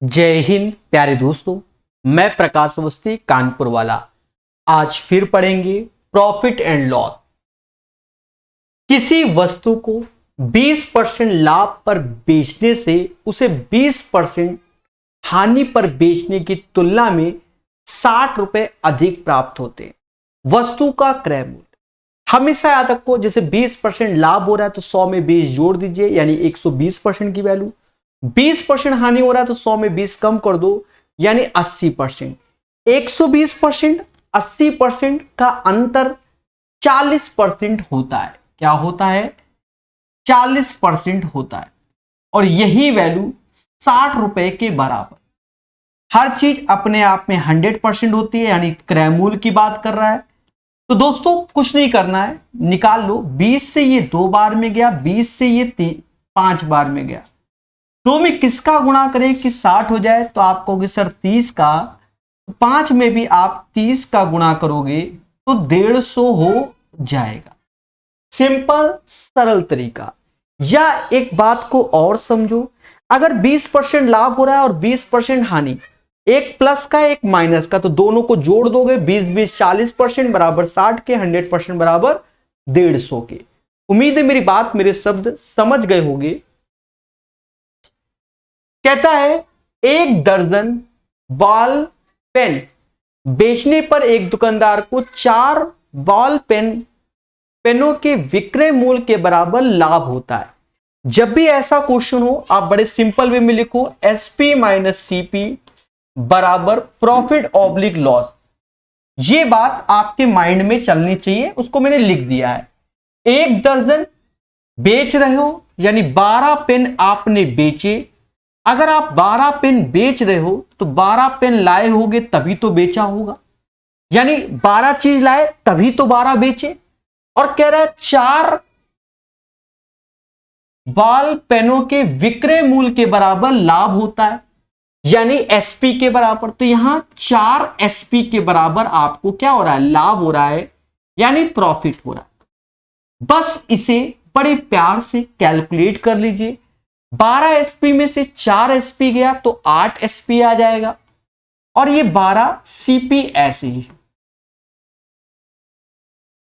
जय हिंद प्यारे दोस्तों। मैं प्रकाश अवस्थी कानपुर वाला। आज फिर पढ़ेंगे प्रॉफिट एंड लॉस। किसी वस्तु को 20% लाभ पर बेचने से उसे 20% हानि पर बेचने की तुलना में 60 रुपए अधिक प्राप्त होते हैं। वस्तु का क्रय मूल्य हमेशा याद रखो, जैसे 20% लाभ हो रहा है तो 100 में 20 जोड़ दीजिए, यानी 120% की वैल्यू। 20% हानि हो रहा है तो 100 में 20 कम कर दो, यानी 80%। 120% 80% का अंतर 40% होता है। क्या होता है? 40% होता है। और यही वैल्यू 60 रुपए के बराबर। हर चीज अपने आप में 100% होती है, यानी क्रय मूल्य की बात कर रहा है। तो दोस्तों कुछ नहीं करना है, निकाल लो। 20 से ये 2 बार में गया, 20 से ये 5 बार में गया। 2 में किसका गुणा करें कि 60 हो जाए? तो आप कहोगे सर 30 का। 5 में भी आप 30 का गुणा करोगे तो 150 हो जाएगा। सिंपल सरल तरीका। या एक बात को और समझो, अगर 20% लाभ हो रहा है और 20% हानि, एक प्लस का एक माइनस का, तो दोनों को जोड़ दोगे। 20 40% बराबर 60 के, 100% बराबर 150 के। उम्मीद है मेरी बात, मेरे शब्द समझ गए होंगे। कहता है 1 दर्जन बॉल पेन बेचने पर एक दुकानदार को 4 बॉल पेनों के विक्रय मूल्य के बराबर लाभ होता है। जब भी ऐसा क्वेश्चन हो, आप बड़े सिंपल वे में लिखो एसपी माइनस सीपी बराबर प्रॉफिट ऑब्लिक लॉस। ये बात आपके माइंड में चलनी चाहिए, उसको मैंने लिख दिया है। 1 दर्जन बेच रहे हो, यानी 12 पेन आपने बेचे। अगर आप 12 पेन बेच रहे हो तो 12 पेन लाए होगे तभी तो बेचा होगा, यानी 12 चीज लाए तभी तो 12 बेचे। और कह रहा है 4 बॉल पेनों के विक्रय मूल्य के बराबर लाभ होता है, यानी एसपी के बराबर। तो यहां 4 एसपी के बराबर आपको क्या हो रहा है? लाभ हो रहा है, यानी प्रॉफिट हो रहा है। बस इसे बड़े प्यार से कैलकुलेट कर लीजिए। 12 एसपी में से 4 एसपी गया तो 8 एसपी आ जाएगा, और ये 12 सीपी ऐसे ही।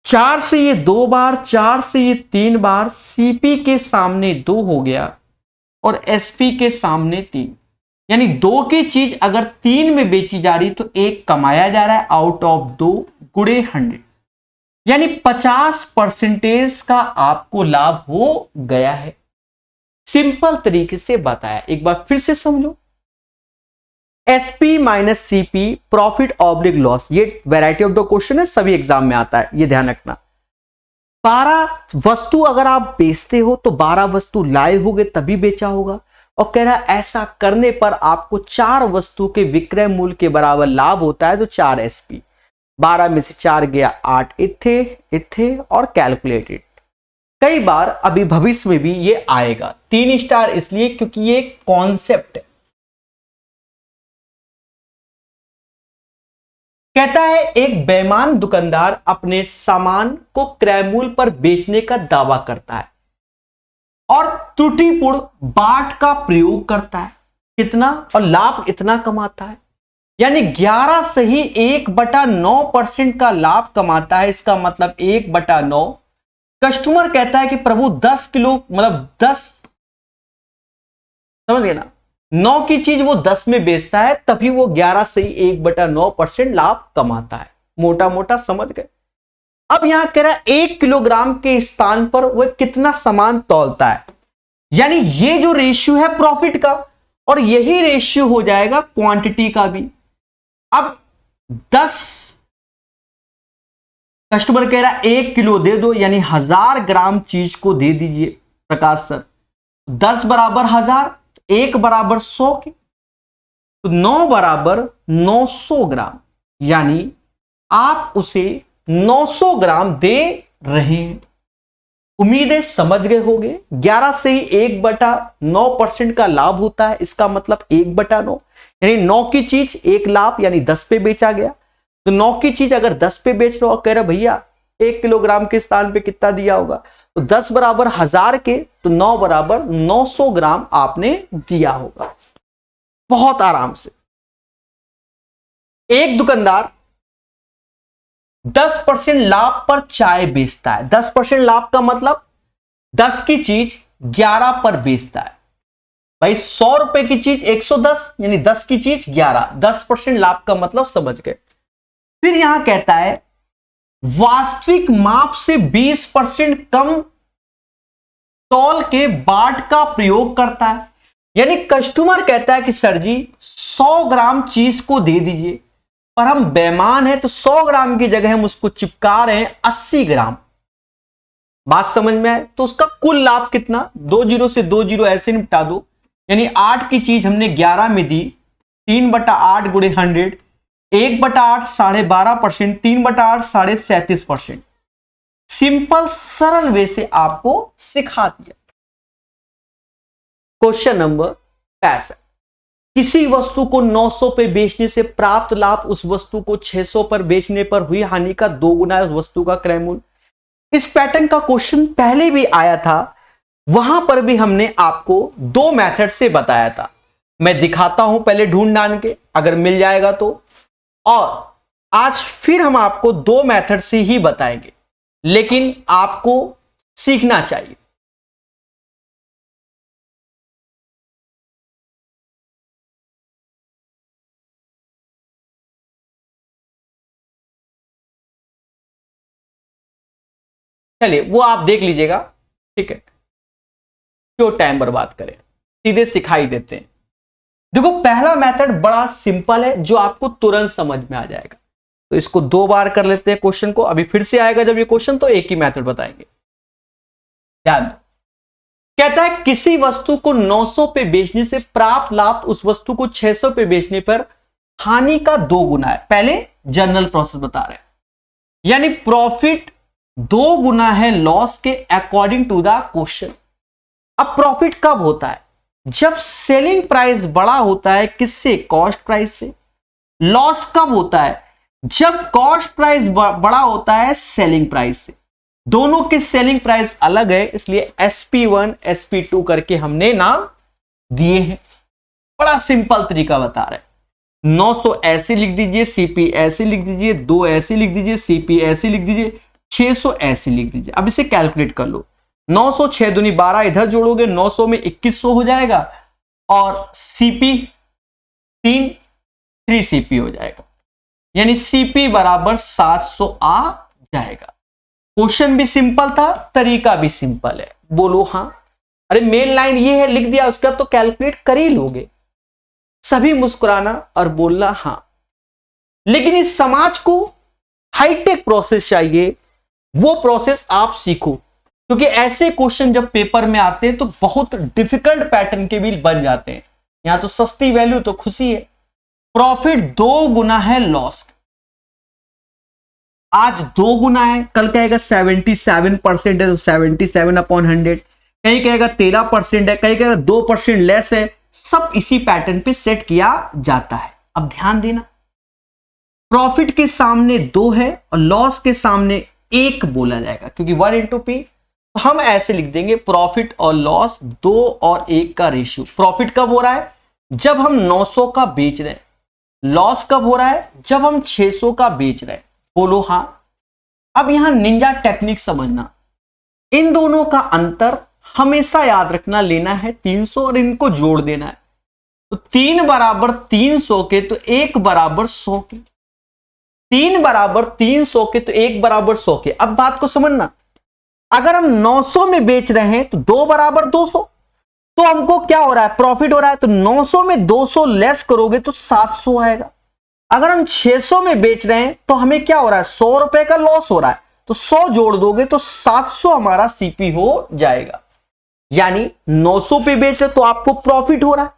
4 से ये 2 बार, 4 से ये 3 बार, सीपी के सामने 2 हो गया और एसपी के सामने 3, यानी 2 की चीज अगर 3 में बेची जा रही तो 1 कमाया जा रहा है आउट ऑफ 2 गुणे 100, यानी 50% का आपको लाभ हो गया है। सिंपल तरीके से बताया, एक बार फिर से समझो। SP minus CP profit oblique loss, ये वैरायटी ऑफ द क्वेश्चन है, सभी एग्जाम में आता है, ये ध्यान रखना। 12 वस्तु अगर आप बेचते हो तो 12 वस्तु लाए होगे तभी बेचा होगा, और कह रहा है ऐसा करने पर आपको 4 वस्तु के विक्रय मूल्य के बराबर लाभ होता है, तो 4 एसपी। 12 में से 4 गया 8 इथे और कैलकुलेटेड। कई बार अभी भविष्य में भी ये आएगा। 3 स्टार इसलिए क्योंकि ये कॉन्सेप्ट है। कहता है एक बेईमान दुकानदार अपने सामान को क्रय मूल्य पर बेचने का दावा करता है और त्रुटिपूर्ण बाट का प्रयोग करता है। कितना? और लाभ इतना कमाता है, यानी 11 से ही 1/9% का लाभ कमाता है। इसका मतलब 1/9। कस्टमर कहता है कि प्रभु 10 किलो, मतलब 10, समझ गए ना, 9 की चीज वो 10 में बेचता है, तभी वो 11 से ही 1/9% लाभ कमाता है। मोटा मोटा समझ गए। अब यहां कह रहा है 1 किलोग्राम के स्थान पर वह कितना सामान तौलता है, यानी ये जो रेशियो है प्रॉफिट का, और यही रेशियो हो जाएगा क्वांटिटी का भी। अब 10 कस्टमर कह रहा है 1 किलो दे दो, यानी 1000 ग्राम चीज को दे दीजिए प्रकाश सर। 10 बराबर 1000, 1 बराबर 100 के, तो 9 बराबर 900 ग्राम, यानी आप उसे 900 ग्राम दे रहे हैं। उम्मीद है समझ गए होंगे। 11 से ही 1/9% का लाभ होता है, इसका मतलब 1/9, यानी 9 की चीज 1 लाभ, यानी 10 पे बेचा गया। तो 9 की चीज अगर 10 पे बेच रहे हो और कह रहे भैया 1 किलोग्राम के स्थान पे कितना दिया होगा, तो 10 बराबर 1000 के, तो 9 बराबर 900 ग्राम आपने दिया होगा। बहुत आराम से। एक दुकानदार 10% लाभ पर चाय बेचता है। 10% लाभ का मतलब 10 की चीज 11 पर बेचता है। भाई 100 रुपए की चीज 110, यानी 10 की चीज 11, 10% लाभ का मतलब समझ गए। फिर यहां कहता है वास्तविक माप से 20% कम तौल के बाट का प्रयोग करता है। यानी कस्टमर कहता है कि सर जी 100 ग्राम चीज को दे दीजिए, पर हम बेईमान हैं तो 100 ग्राम की जगह हम उसको चिपका रहे हैं 80 ग्राम। बात समझ में आए? तो उसका कुल लाभ कितना, 2 जीरो से 2 जीरो ऐसे निपटा दो, यानी 8 की चीज हमने 11 में दी, 3/8 गुणे 100, 1/8 12.5%, 3/8 37%। सिंपल सरल वे से आपको सिखा दिया। क्वेश्चन नंबर 65, किसी वस्तु को 900 पे बेचने से प्राप्त लाभ उस वस्तु को 600 पर बेचने पर हुई हानि का 2 गुना है उस वस्तु का क्रय मूल्य। इस पैटर्न का क्वेश्चन पहले भी आया था, वहां पर भी हमने आपको 2 मेथड से बताया था। मैं दिखाता हूं पहले ढूंढ ढांड के, अगर मिल जाएगा तो। और आज फिर हम आपको 2 मेथड से ही बताएंगे, लेकिन आपको सीखना चाहिए। चलिए वो आप देख लीजिएगा, ठीक है, क्यों टाइम बर्बाद करें, सीधे सिखाई देते हैं। देखो पहला मेथड बड़ा सिंपल है, जो आपको तुरंत समझ में आ जाएगा। तो इसको 2 बार कर लेते हैं क्वेश्चन को, अभी फिर से आएगा जब ये क्वेश्चन तो एक ही मेथड बताएंगे। ध्यान दो, कहता है किसी वस्तु को 900 पे बेचने से प्राप्त लाभ उस वस्तु को 600 पे बेचने पर हानि का 2 गुना है। पहले जनरल प्रोसेस बता रहे हैं, यानी प्रॉफिट 2 गुना है लॉस के अकॉर्डिंग टू द क्वेश्चन। अब प्रॉफिट कब होता है, जब सेलिंग प्राइस बड़ा होता है किससे, कॉस्ट प्राइस से। लॉस कब होता है, जब कॉस्ट प्राइस बड़ा होता है सेलिंग प्राइस से। दोनों की सेलिंग प्राइस अलग है, इसलिए SP1 SP2 करके हमने नाम दिए हैं। बड़ा सिंपल तरीका बता रहे हैं। 900 ऐसे लिख दीजिए, CP ऐसे लिख दीजिए, 2 ऐसे लिख दीजिए, CP ऐसे लिख दीजिए, 600 ऐसे लिख दीजिए। अब इसे कैलकुलेट कर लो, 900 6 दूनी 12, इधर जोड़ोगे 900 में 2100 हो जाएगा, और CP 3 CP हो जाएगा, यानी CP बराबर 700 आ जाएगा। क्वेश्चन भी सिंपल था, तरीका भी सिंपल है। बोलो हाँ। अरे मेन लाइन ये है, लिख दिया, उसका तो कैलकुलेट कर ही लोगे। सभी मुस्कुराना और बोलना हाँ। लेकिन इस समाज को हाईटेक प्रोसेस चाहिए, वो प्रोसेस आप सीखो, क्योंकि ऐसे क्वेश्चन जब पेपर में आते हैं तो बहुत डिफिकल्ट पैटर्न के भी बन जाते हैं। यहां तो सस्ती वैल्यू तो खुशी है। प्रॉफिट 2 गुना है लॉस, आज 2 गुना है, कल कहेगा 77% है तो 77/100, कहीं कहेगा 13% है, कहीं कहेगा 2% लेस है। सब इसी पैटर्न पे सेट किया जाता है। अब ध्यान देना, प्रॉफिट के सामने 2 है और लॉस के सामने 1 बोला जाएगा, क्योंकि 1/P। तो हम ऐसे लिख देंगे प्रॉफिट और लॉस 2 और 1 का रेशियो। प्रॉफिट कब हो रहा है, जब हम 900 का बेच रहे हैं। लॉस कब हो रहा है, जब हम 600 का बेच रहे हैं। बोलो हाँ। अब यहां निंजा टेक्निक समझना, इन दोनों का अंतर हमेशा याद रखना, लेना है 300 और इनको जोड़ देना है। तो 3 बराबर 300 के तो 1 बराबर 100 के, 3 बराबर 300 के तो 1 बराबर 100 के। अब बात को समझना, अगर हम 900 में बेच रहे हैं तो 2 बराबर 200, तो हमको क्या हो रहा है, प्रॉफिट हो रहा है। तो 900 में 200 लेस करोगे तो 700 आएगा। अगर हम 600 में बेच रहे हैं तो हमें क्या हो रहा है, 100 रुपए का लॉस हो रहा है, तो 100 जोड़ दोगे तो 700 हमारा CP हो जाएगा। यानी 900 पे बेच रहे तो आपको प्रॉफिट हो रहा है,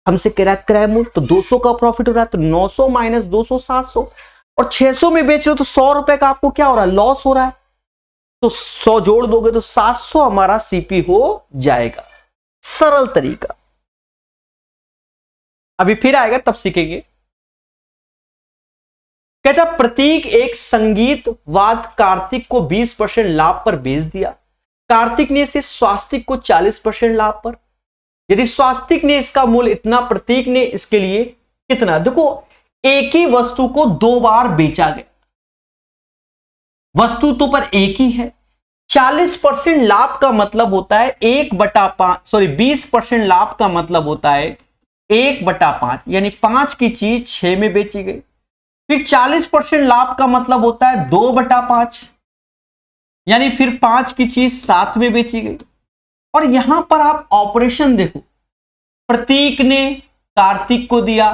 हमसे कह रहा है क्रय मूल्य, तो 200 का प्रॉफिट हो रहा है, तो 900 माइनस 200 700। और 600 में बेच रहे हो तो 100 रुपए का आपको क्या हो रहा है, लॉस हो रहा है, तो 100 जोड़ दोगे तो 700 हमारा CP हो जाएगा। सरल तरीका, अभी फिर आएगा तब सीखेंगे। कहता प्रतीक एक संगीत वाद कार्तिक को 20% लाभ पर बेच दिया। कार्तिक ने इसे स्वास्तिक को 40% लाभ पर, यदि स्वास्तिक ने इसका मूल्य इतना, प्रतीक ने इसके लिए कितना। देखो एक ही वस्तु को दो बार बेचा गया, वस्तु तो पर एक ही है। 40% लाभ का मतलब होता है 20% लाभ का मतलब होता है 1/5, यानी 5 की चीज 6 में बेची गई। फिर 40% लाभ का मतलब होता है 2/5, यानी फिर 5 की चीज 7 में बेची गई। और यहां पर आप ऑपरेशन देखो, प्रतीक ने कार्तिक को दिया,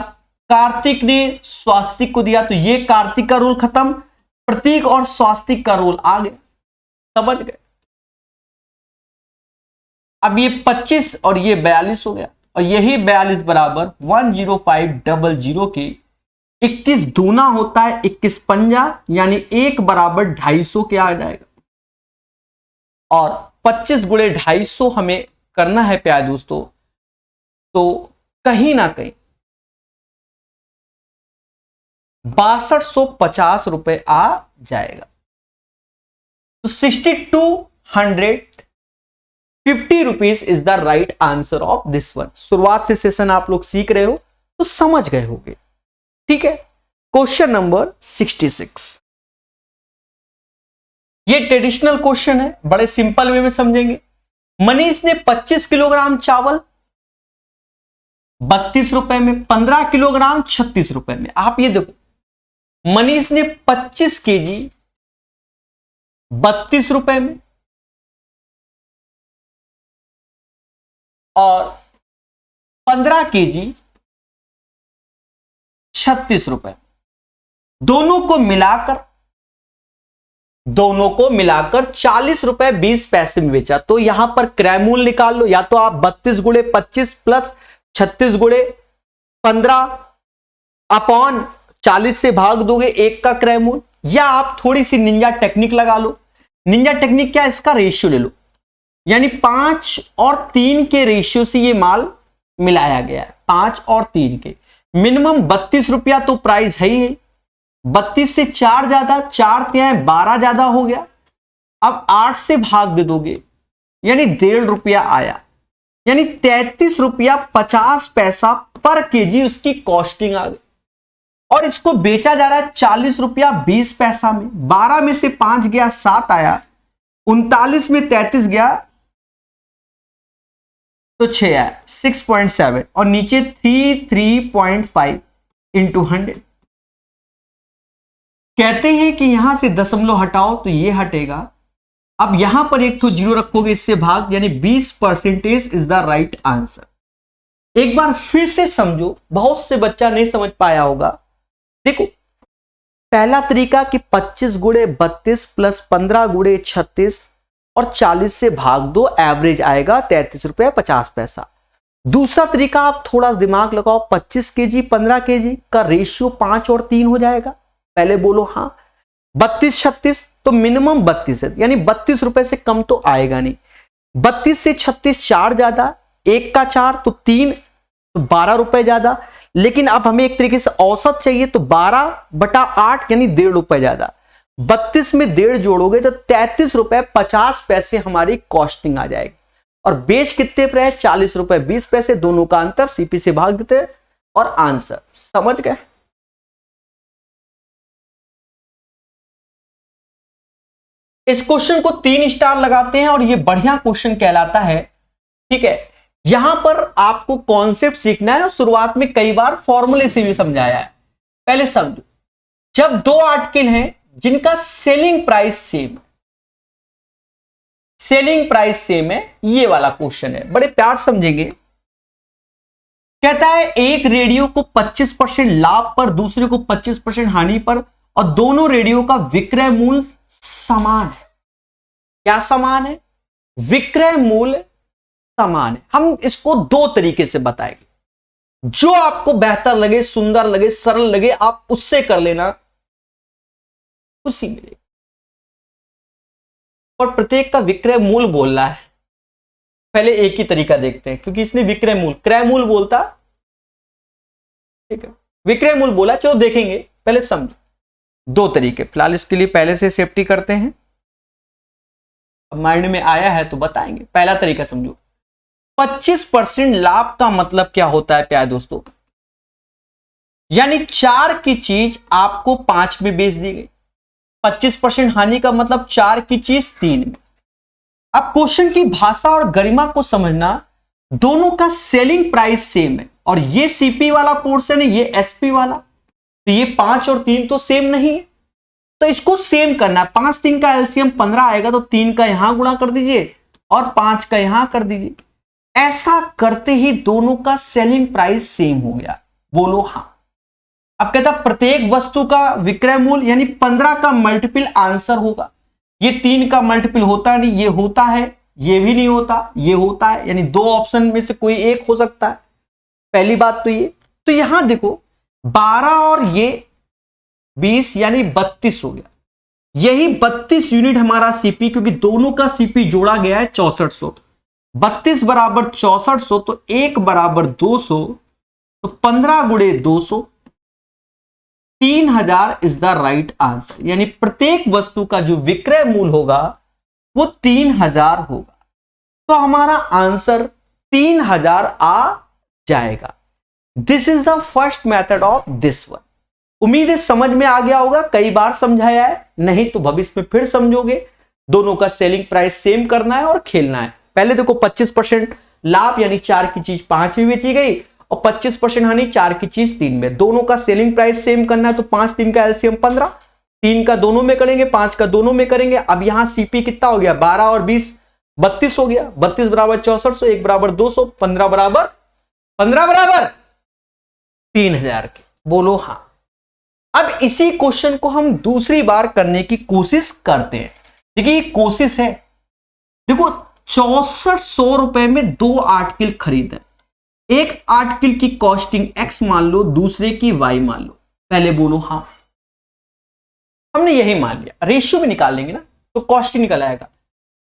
कार्तिक ने स्वास्तिक को दिया, तो ये कार्तिक का रूल खत्म, प्रतीक और स्वास्तिक का रूल आ गया। समझ गए। अब ये 25 और ये 42 हो गया, और यही 42 बराबर 10500 के 21 दूना होता है 21 पंजा, यानी 1 बराबर 250 के आ जाएगा। और 25 गुणे 250 हमें करना है प्यारे दोस्तों, तो कहीं ना कहीं 6250 रुपए आ जाएगा। तो 6250 rupees is the right answer of this one. शुरुआत से सेशन आप लोग सीख रहे हो तो समझ गए होंगे। ठीक है, क्वेश्चन नंबर 66। ये ट्रेडिशनल क्वेश्चन है, बड़े सिंपल वे में समझेंगे। मनीष ने 25 किलोग्राम चावल 32 रुपए में, 15 किलोग्राम 36 रुपए में। आप ये देखो, मनीष ने 25 केजी 32 रुपए में और 15 केजी 36 रुपए, दोनों को मिलाकर 40 रुपए 20 पैसे में बेचा। तो यहां पर क्रय मूल्य निकाल लो, या तो आप 32 गुणे 25 प्लस 36 गुणे 15 अपॉन 40 से भाग दोगे एक का क्रय मूल्य, या आप थोड़ी सी निंजा टेक्निक लगा लो। निंजा टेक्निक क्या, इसका रेशियो ले लो, यानी 5 और 3 के रेशियो से ये माल मिलाया गया है। 5 और 3 के मिनिमम 32 रुपया तो प्राइस है ही, 32 से 4 ज्यादा, 4 तिहाई 12 ज्यादा हो गया। अब 8 से भाग दे दोगे, यानी 1.5 रुपया आया, यानी 33 रुपया 50 पैसा पर केजी उसकी कॉस्टिंग आ गई। और इसको बेचा जा रहा है 40 रुपया 20 पैसा में। 12 में से 5 गया 7 आया, 39 में 33 गया तो 6 आया, 6.7, और नीचे 3.5 इंटू 100। कहते हैं कि यहां से दशमलव हटाओ तो ये हटेगा। अब यहां पर एक तो जीरो रखोगे, इससे भाग, यानी 20% इज द राइट आंसर। एक बार फिर से समझो, बहुत से बच्चा नहीं समझ पाया होगा। देखो, पहला तरीका कि 25 गुणे 32 प्लस 15 गुणे 36 और 40 से भाग दो, एवरेज आएगा 33 रुपया 50 पैसा। दूसरा तरीका, आप थोड़ा दिमाग लगाओ, 25 केजी 15 केजी का रेशियो 5 और 3 हो जाएगा। पहले बोलो हाँ, 32 36 तो मिनिमम 32 है, यानी 32 रुपए से कम तो आएगा नहीं। 32 से 36 4 ज्यादा, 1 का 4 तो 3, तो 12 रुपए ज्यादा। लेकिन अब हमें एक तरीके से औसत चाहिए, तो 12/8 यानी 1.5 रुपए ज्यादा। 32 में 1.5 जोड़ोगे तो 33 रुपए 50 पैसे हमारी कॉस्टिंग आ जाएगी। और बेच कितने पर है, 40 रुपए 20 पैसे, दोनों का अंतर सीपी से भाग देते और आंसर। समझ गए। इस क्वेश्चन को 3 स्टार लगाते हैं और ये बढ़िया क्वेश्चन कहलाता है। ठीक है, यहां पर आपको कॉन्सेप्ट सीखना है, और शुरुआत में कई बार फॉर्मूले से भी समझाया है। पहले समझो, जब 2 आर्टिकल हैं जिनका सेलिंग प्राइस सेम है, ये वाला क्वेश्चन है, बड़े प्यार समझेंगे। कहता है एक रेडियो को 25% लाभ पर, दूसरे को 25% हानि पर, और दोनों रेडियो का विक्रय मूल्य समान है। क्या समान है? विक्रय मूल्य समान है। हम इसको 2 तरीके से बताएंगे, जो आपको बेहतर लगे, सुंदर लगे, सरल लगे, आप उससे कर लेना, खुशी मिलेगी। और प्रत्येक का विक्रय मूल्य बोल रहा है। पहले एक ही तरीका देखते हैं, क्योंकि इसने विक्रय मूल्य, क्रय मूल्य बोलता, ठीक है, विक्रय मूल्य बोला। चलो देखेंगे, पहले समझो 2 तरीके। फिलहाल इसके लिए पहले से सेफ्टी करते हैं, अब माइंड में आया है तो बताएंगे। पहला तरीका समझो, 25% लाभ का मतलब क्या होता है प्यारे दोस्तों, यानी 4 की चीज आपको 5 में बेच दी गई। 25% हानि का मतलब 4 की चीज 3 में। अब क्वेश्चन की भाषा और गरिमा को समझना, दोनों का सेलिंग प्राइस सेम है और ये सीपी वाला पोर्शन है, ये एसपी वाला, तो ये 5 और 3 तो सेम नहीं है, तो इसको सेम करना है। 5 3 का एलसीएम 15 आएगा, तो 3 का यहां गुणा कर दीजिए और 5 का यहां कर दीजिए। ऐसा करते ही दोनों का सेलिंग प्राइस सेम हो गया। बोलो हां। अब कहता प्रत्येक वस्तु का विक्रय मूल्य यानी 15 का मल्टीपल आंसर होगा। ये 3 का मल्टीपल होता नहीं, ये होता है, ये भी नहीं होता, ये होता है, यानी 2 ऑप्शन में से कोई एक हो सकता है। पहली बात तो ये, तो यहां देखो 12 और ये 20 यानी 32 हो गया। यही 32 यूनिट हमारा सीपी, क्योंकि दोनों का सीपी जोड़ा गया है 6400। 32 बराबर 6400, तो 1 बराबर 200, तो 15 गुणे 200, 3000 इज द राइट आंसर। यानी प्रत्येक वस्तु का जो विक्रय मूल्य होगा वो 3000 होगा। तो हमारा आंसर 3000 आ जाएगा। This is the first method of this one. उम्मीद है समझ में आ गया होगा। कई बार समझाया है, नहीं तो भविष्य में फिर समझोगे। दोनों का सेलिंग प्राइस सेम करना है और खेलना है। पहले देखो 25% लाभ यानी 4 की चीज 5 में बेची गई और 25% हानि 4 की चीज 3 में। दोनों का सेलिंग प्राइस सेम करना है, तो 5 3 का एलसीएम 15, 3 का दोनों में करेंगे, 5 का दोनों में करेंगे। अब यहां सीपी कितना हो गया, 12 और 20 32 हो गया। 32 बराबर 6400, 1 बराबर 200, 15 बराबर 3000 के। बोलो हाँ। अब इसी क्वेश्चन को हम दूसरी बार करने की कोशिश करते हैं। देखिए ये कोशिश है, देखो 6400 रुपए में 2 आर्टिकल खरीदे। एक आर्टिकल की कॉस्टिंग एक्स मान लो, दूसरे की वाई मान लो। पहले बोलो हाँ। हमने यही मान लिया, रेशियो में निकाल लेंगे ना तो कॉस्टिंग निकल आएगा।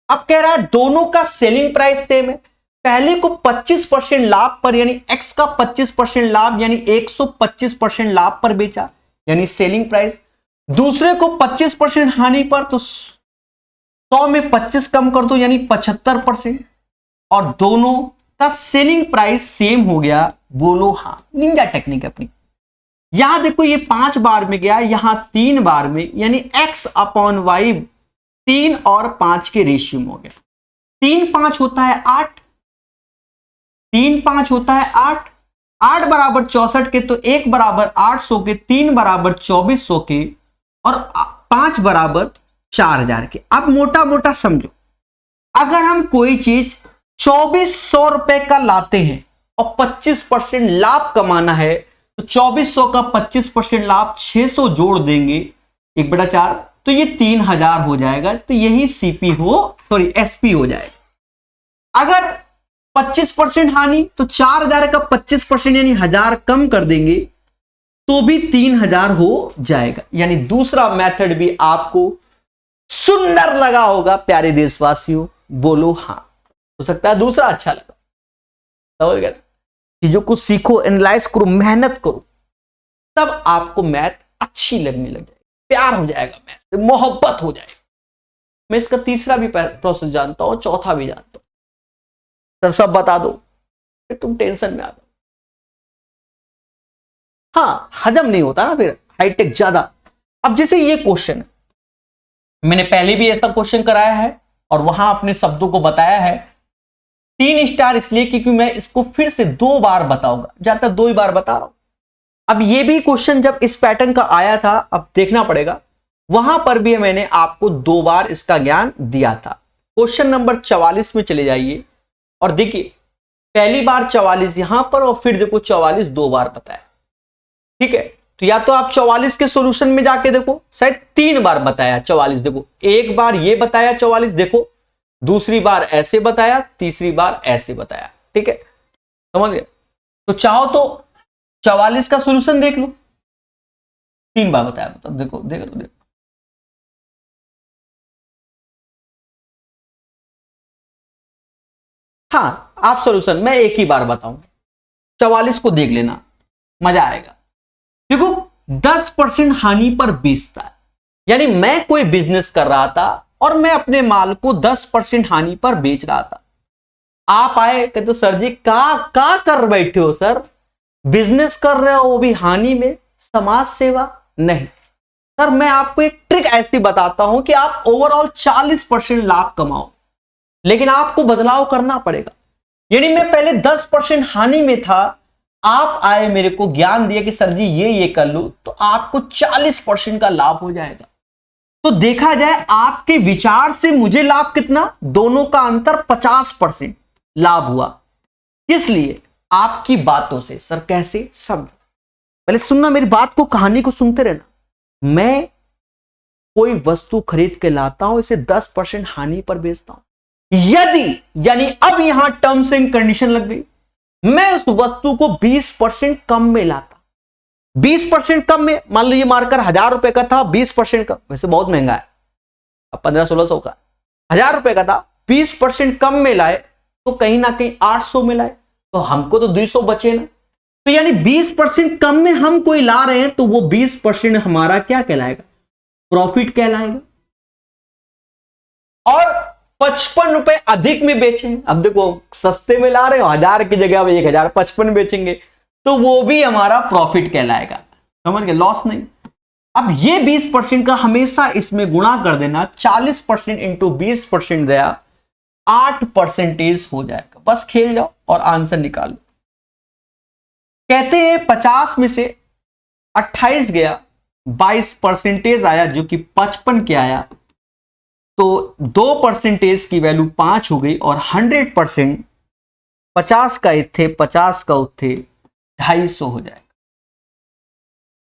अब कह रहा है दोनों का सेलिंग प्राइस सेम है। पहले को 25% लाभ पर यानी एक्स का 25% लाभ यानी 125% लाभ पर बेचा यानी सेलिंग प्राइस। दूसरे को 25% हानि पर, तो 100 में 25 कम कर दो यानी 75%, और दोनों का सेलिंग प्राइस सेम हो गया। बोलो हाँ। निंजा टेक्निक अपनी। यहां देखो ये 5 बार में गया, यहां 3 बार में, यानी x अपॉन वाई 3 और 5 के रेशियो में हो गया। 3 5 होता है 8, 3 5 होता है 8, 8 बराबर 64 के, तो 1 बराबर 800 के, 3 बराबर 2400 के और 5 बराबर 4000 के। अब मोटा मोटा समझो, अगर हम कोई चीज 2400 रुपए का लाते हैं और 25% लाभ कमाना है, तो 2400 का 25% लाभ 600 जोड़ देंगे 1/4, तो ये 3000 हो जाएगा। तो यही सीपी एसपी हो जाएगा। अगर 25% हानि, तो 4000 का 25% यानी 1000 कम कर देंगे तो भी 3000 हो जाएगा। यानी दूसरा मेथड भी आपको सुंदर लगा होगा प्यारे देशवासियों। बोलो हाँ। हो सकता है दूसरा अच्छा लगा। समझ गए? चीजों को सीखो, एनालाइज करो, मेहनत करो, तब आपको मैथ अच्छी लगने लग जाएगी, प्यार हो जाएगा, मैथ से मोहब्बत हो जाएगी। मैं इसका तीसरा भी प्रोसेस जानता हूं, चौथा भी जानता हूं। सर सब बता दो, फिर तुम टेंशन में आ जाओ। हाँ, हजम नहीं होता ना फिर, हाईटेक ज्यादा। अब जैसे ये क्वेश्चन है, मैंने पहले भी ऐसा क्वेश्चन कराया है और वहां अपने शब्दों को बताया है। 3 स्टार इसलिए क्योंकि मैं इसको फिर से 2 बार बताऊंगा, ज्यादा 2 ही बार बता रहा हूं। अब ये भी क्वेश्चन जब इस पैटर्न का आया था, अब देखना पड़ेगा, वहां पर भी मैंने आपको 2 बार इसका ज्ञान दिया था। क्वेश्चन नंबर 44 में चले जाइए और देखिए, पहली बार 44 यहां पर और फिर देखो 44 2 बार बताया। ठीक है, तो या तो आप 44 के सॉल्यूशन में जाके देखो, शायद 3 बार बताया 44। देखो एक बार ये बताया 44, देखो दूसरी बार ऐसे बताया, तीसरी बार ऐसे बताया। ठीक है, समझ गए? तो चाहो तो 44 का सॉल्यूशन देख लो, 3 बार बताया, मतलब देखो देख लो, देखो। हाँ, आप सॉल्यूशन मैं एक ही बार बताऊं, 44 को देख लेना, मजा आएगा। देखो 10% हानि पर बेचता है, यानी मैं कोई बिजनेस कर रहा था और मैं अपने माल को 10% हानि पर बेच रहा था। आप आए कहते तो सर जी का कर बैठे हो सर, बिजनेस कर रहे हो वो भी हानि में, समाज सेवा नहीं। सर मैं आपको एक ट्रिक ऐसी बताता हूं कि आप ओवरऑल 40% लाभ कमाओ, लेकिन आपको बदलाव करना पड़ेगा। यानी मैं पहले 10% हानि में था, आप आए मेरे को ज्ञान दिया कि सर जी ये कर लो, तो आपको 40% का लाभ हो जाएगा। तो देखा जाए आपके विचार से मुझे लाभ कितना, दोनों का अंतर 50% लाभ हुआ। इसलिए आपकी बातों से। सर कैसे? सब पहले सुनना मेरी बात को, कहानी को सुनते रहना। मैं कोई वस्तु खरीद के लाता हूं, इसे 10% हानि पर बेचता हूं। यदि यानी अब यहां टर्म्स एंड कंडीशन लग गई, मैं उस वस्तु को 20% कम में लाता, 20% कम में, मान लीजिए मार्कर 1000 रुपए का था, 20% कम, वैसे बहुत महंगा है, अब 1500-1600 का, 1000 रुपए का था, 20% कम में लाए तो कहीं ना कहीं 800 में लाए, तो हमको तो 200 बचे ना। तो यानी 20% कम में हम कोई ला रहे हैं, तो वो 20% हमारा क्या कहलाएगा? प्रॉफिट कहलाएगा। और 55 रुपए अधिक में बेचे, अब देखो सस्ते में ला रहे हो, 1000 की जगह 1055 बेचेंगे, तो वो भी हमारा प्रॉफिट कहलाएगा। समझ गए? लॉस नहीं। अब ये 20% का हमेशा इसमें गुणा कर देना, 40% इंटू 20% गया, 8% हो जाएगा। बस खेल जाओ और आंसर निकालो। कहते हैं 50 में से 28 गया, 22% आया, जो कि 55 के आया, तो 2% की वैल्यू 5 हो गई, और 100% 50 का थे, 50 का थे 250 हो जाएगा।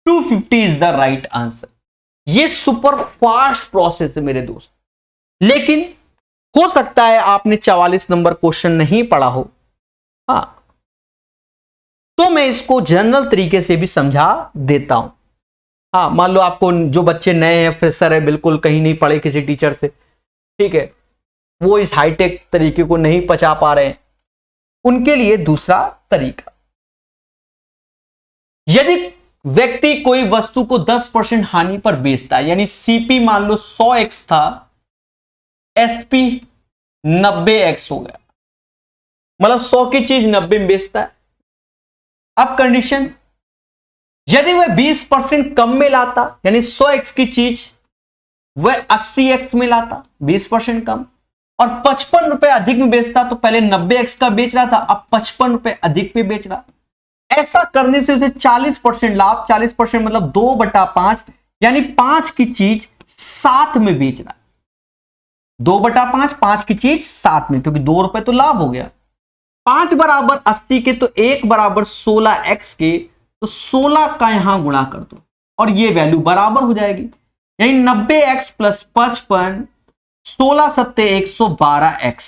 250 इज द राइट आंसर। ये सुपर फास्ट प्रोसेस है मेरे दोस्त, लेकिन हो सकता है आपने 44 नंबर क्वेश्चन नहीं पढ़ा हो, हाँ, तो मैं इसको जनरल तरीके से भी समझा देता हूं। हाँ, मान लो आपको जो बच्चे नए हैं, फ्रेशर है, बिल्कुल कहीं नहीं पढ़े किसी टीचर से, ठीक है, वो इस हाईटेक तरीके को नहीं पचा पा रहे हैं, उनके लिए दूसरा तरीका। यदि व्यक्ति कोई वस्तु को 10% हानि पर बेचता है, यानी सीपी मान लो 100x था, एसपी 90x हो गया, मतलब 100 की चीज 90 में बेचता है। अब कंडीशन, यदि वह 20% कम में लाता, यानी 100x की चीज वह 80x में लाता, 20% कम, और 55 रुपए अधिक में बेचता, तो पहले 90x का बेच रहा था, अब 55 रुपए अधिक पे बेच रहा। ऐसा करने से उसे 40% लाभ, 40% मतलब 2/5, यानी 5 की चीज 7 में बेच रहा। 2/5, 5 की चीज 7 में, क्योंकि 2 रुपए तो लाभ हो गया। 5 बराबर 80 के, तो 1 बराबर 16x के, तो 16 का यहां गुणा कर दो, और ये वैल्यू बराबर हो जाएगी, यानी 90x प्लस 55, 16 सत्ते 112x,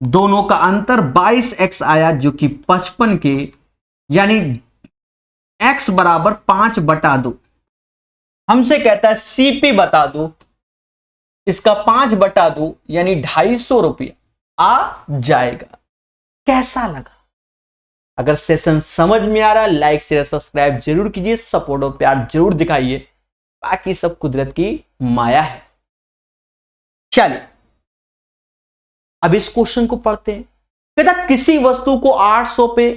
दोनों का अंतर 22x आया, जो कि 55 के, यानी x बराबर 5/2। हमसे कहता है सीपी बता दो, इसका 5/2 यानी 250 रुपया आ जाएगा। कैसा लगा? अगर सेशन समझ में आ रहा है, लाइक शेयर सब्सक्राइब जरूर कीजिए, सपोर्ट और प्यार जरूर दिखाइए, बाकी सब कुदरत की माया है। चलिए अब इस क्वेश्चन को पढ़ते हैं। कहता किसी वस्तु को 800 पे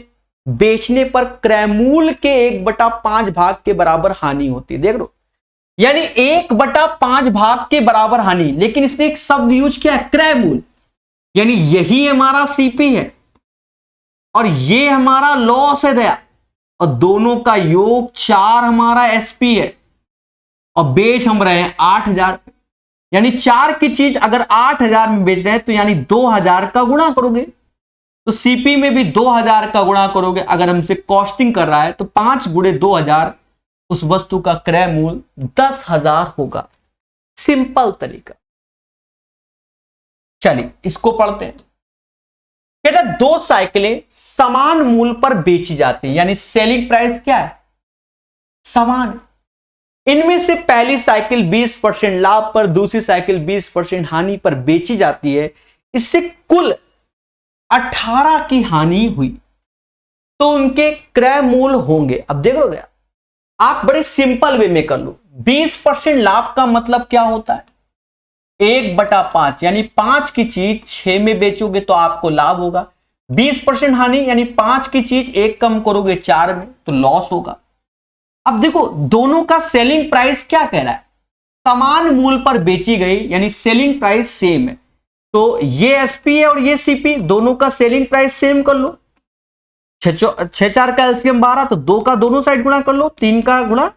बेचने पर क्रय मूल्य के 1/5 भाग के बराबर हानि होती है। देख लो, यानी 1/5 भाग के बराबर हानि, लेकिन इसने एक शब्द यूज किया है, क्रय मूल्य, यानी यही हमारा सीपी है और ये हमारा लॉस है दया, और दोनों का योग 4 हमारा एसपी है, और बेच हम रहे हैं 8000, यानी 4 की चीज अगर 8000 में बेच रहे हैं, तो यानी 2000 का गुणा करोगे, तो सीपी में भी 2000 का गुणा करोगे। अगर हमसे कॉस्टिंग कर रहा है, तो 5 गुणे 2000, उस वस्तु का क्रय मूल्य 10,000 होगा। सिंपल तरीका। चलिए इसको पढ़ते हैं। कहता 2 साइकिलें समान मूल्य पर बेची जाती है, यानी सेलिंग प्राइस क्या है? समान। इनमें से पहली साइकिल 20% लाभ पर, दूसरी साइकिल 20% हानि पर बेची जाती है, इससे कुल 18 की हानि हुई, तो उनके क्रय मूल्य होंगे। अब देख लो, आप बड़े सिंपल वे में कर लो। 20% लाभ का मतलब क्या होता है? 1/5 यानी 5 की चीज 6 में बेचोगे तो आपको लाभ होगा। 20% हानि यानी 5 की चीज 1 कम करोगे 4 में तो लॉस होगा। अब देखो दोनों का सेलिंग प्राइस क्या कह रहा है, समान मूल्य पर बेची गई यानी सेलिंग प्राइस सेम है। तो ये एसपी है और ये सीपी, दोनों का सेलिंग प्राइस सेम कर लो। 6 4 का एलसीएम 12 तो 2 का दोनों साइड गुणा कर लो, 3 का गुणा,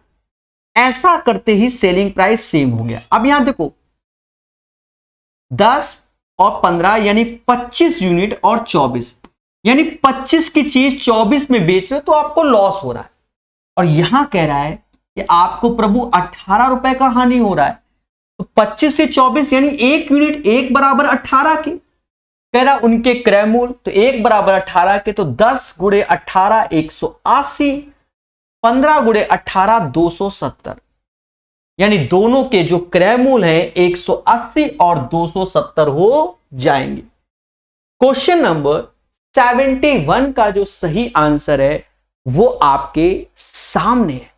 ऐसा करते ही सेलिंग प्राइस सेम हो गया। अब यहां देखो 10 और 15 यानी 25 यूनिट और 24 यानी 25 की चीज 24 में बेच रहे हो तो आपको लॉस हो रहा है। और यहां कह रहा है कि आपको प्रभु 18 रुपए का हानि हो रहा है। तो 25 से 24 यानी 1 यूनिट 1 बराबर 18 की, कह रहा उनके क्रय मूल्य तो 1 बराबर 18 के, तो 10 गुणे 18 180, 15 गुणे 18 270 यानी दोनों के जो क्रय मूल्य है 180 और 270 हो जाएंगे। क्वेश्चन नंबर 71 का जो सही आंसर है वो आपके सामने है।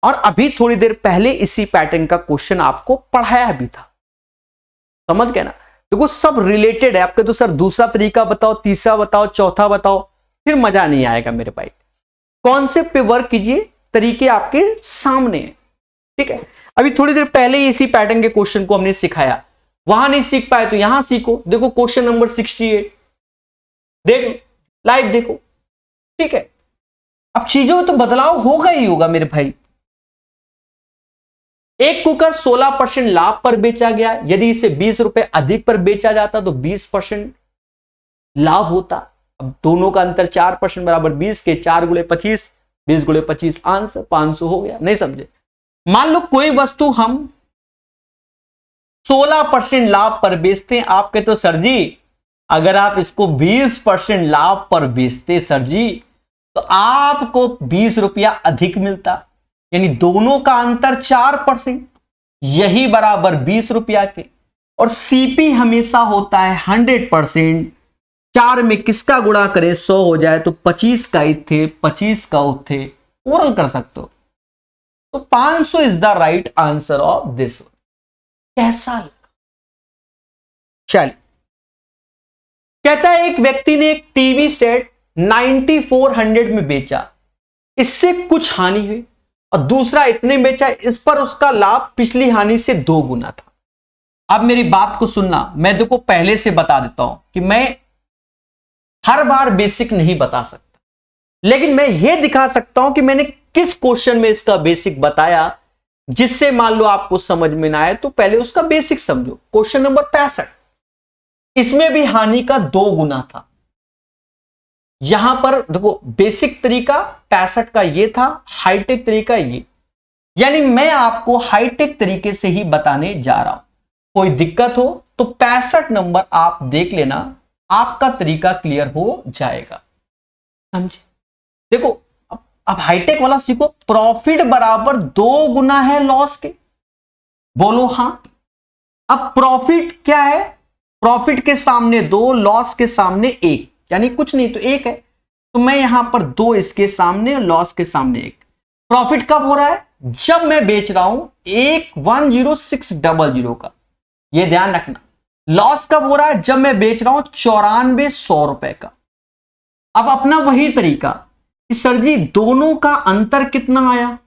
और अभी थोड़ी देर पहले इसी पैटर्न का क्वेश्चन आपको पढ़ाया भी था, समझ गए ना। देखो सब रिलेटेड है आपके, तो सर दूसरा तरीका बताओ, तीसरा बताओ, चौथा बताओ, फिर मजा नहीं आएगा मेरे भाई। कॉन्सेप्ट पे वर्क कीजिए, तरीके आपके सामने हैं, ठीक है। अभी थोड़ी देर पहले ही इसी पैटर्न के क्वेश्चन को हमने सिखाया, वहां नहीं सीख पाए तो यहां सीखो। देखो क्वेश्चन नंबर 68 देख लो, लाइव देखो, ठीक है। अब चीजों में तो बदलाव होगा ही होगा मेरे भाई। एक कुकर 16% लाभ पर बेचा गया, यदि इसे 20 रुपए अधिक पर बेचा जाता तो 20% लाभ होता। अब दोनों का अंतर 4% बराबर 20 के 4 गुणे 25, 20 गुणे 25 आंसर 500 हो गया। नहीं समझे? मान लो कोई वस्तु हम 16% लाभ पर बेचते हैं, आप कहते हो सर जी अगर आप इसको 20% लाभ पर बेचते सर जी तो आपको 20 रुपया अधिक मिलता, यानी दोनों का अंतर 4%, यही बराबर 20 रुपया के। और सीपी हमेशा होता है 100%, 4 में किसका गुणा करें 100 हो जाए तो 25 का इथे 25 का उथे, ओरल कर सकते हो। तो 500 is the right answer of this. कैसा लगा? चलिए, कहता है एक व्यक्ति ने एक टीवी सेट 9400 में बेचा, इससे कुछ हानि हुई, और दूसरा इतने बेचा, इस पर उसका लाभ पिछली हानि से 2 गुना था। अब मेरी बात को सुनना, मैं देखो पहले से बता देता हूं कि मैं हर बार बेसिक नहीं बता सकता, लेकिन मैं यह दिखा सकता हूं कि मैंने किस क्वेश्चन में इसका बेसिक बताया, जिससे मान लो आपको समझ में ना आए तो पहले उसका बेसिक समझो। क्वेश्चन नंबर 65, इसमें भी हानि का 2 गुना था। यहां पर देखो बेसिक तरीका 65 का ये था, हाईटेक तरीका ये, यानी मैं आपको हाईटेक तरीके से ही बताने जा रहा हूं। कोई दिक्कत हो तो 65 नंबर आप देख लेना, आपका तरीका क्लियर हो जाएगा, समझे? देखो अब हाईटेक वाला सीखो। प्रॉफिट बराबर 2 गुना है लॉस के, बोलो हां। अब प्रॉफिट क्या है? प्रॉफिट के सामने 2, लॉस के सामने 1, यानी कुछ नहीं तो 1 है। तो मैं यहां पर 2 इसके सामने, लॉस के सामने 1। प्रॉफिट कब हो रहा है? जब मैं बेच रहा हूं 1,10600 का, यह ध्यान रखना। लॉस कब हो रहा है? जब मैं बेच रहा हूं 9400 रुपए का। अब अपना वही तरीका कि सर जी दोनों का अंतर कितना आया,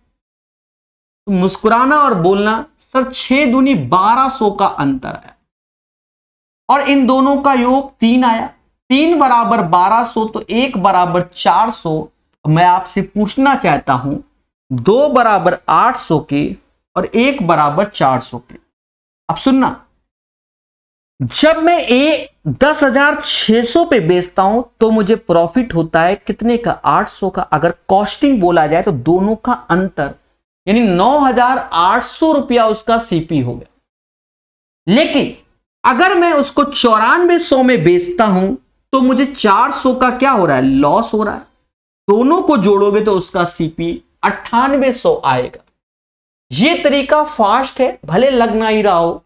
तो मुस्कुराना और बोलना सर 6 दूनी 1200 का अंतर आया, और इन दोनों का योग 3 आया। 3 बराबर 1200 तो 1 बराबर 400। मैं आपसे पूछना चाहता हूं 2 बराबर 800 के और 1 बराबर 400 के। अब सुनना, जब मैं 10,600 पे बेचता हूं तो मुझे प्रॉफिट होता है कितने का? 800 का। अगर कॉस्टिंग बोला जाए तो दोनों का अंतर यानी 9,800 रुपया उसका सीपी हो गया। लेकिन अगर मैं उसको 9400 में बेचता हूं तो मुझे 400 का क्या हो रहा है? लॉस हो रहा है। दोनों को जोड़ोगे तो उसका सीपी 9800 आएगा। यह तरीका फास्ट है, भले लग ना ही रहा हो।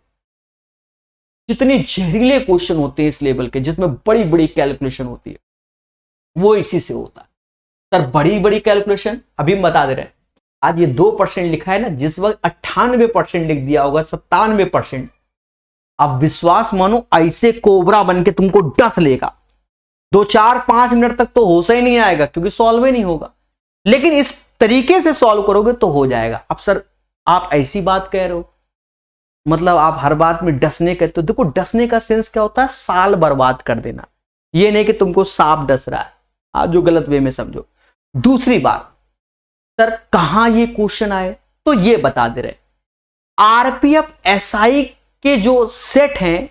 जितने जहरीले क्वेश्चन होते हैं इस लेवल के, जिसमें बड़ी बड़ी कैलकुलेशन होती है, वो इसी से होता है। सर बड़ी बड़ी कैलकुलेशन अभी हम बता दे रहे हैं। आज ये 2% लिखा है ना, जिस वक्त 98% लिख दिया होगा, 97%, आप विश्वास मानो ऐसे कोबरा बन के तुमको डस लेगा, 2 4 5 मिनट तक तो होश ही नहीं आएगा क्योंकि सॉल्व ही नहीं होगा। लेकिन इस तरीके से सॉल्व करोगे तो हो जाएगा। अब सर आप ऐसी बात कह रहे हो, मतलब आप हर बात में डसने कहते हो। देखो डसने का सेंस क्या होता है, साल बर्बाद कर देना। ये नहीं कि तुमको सांप डस रहा है, आप जो गलत वे में समझो। दूसरी बात, सर कहां ये क्वेश्चन आए, तो ये बता दे रहे, आरपीएफ एसआई के जो सेट हैं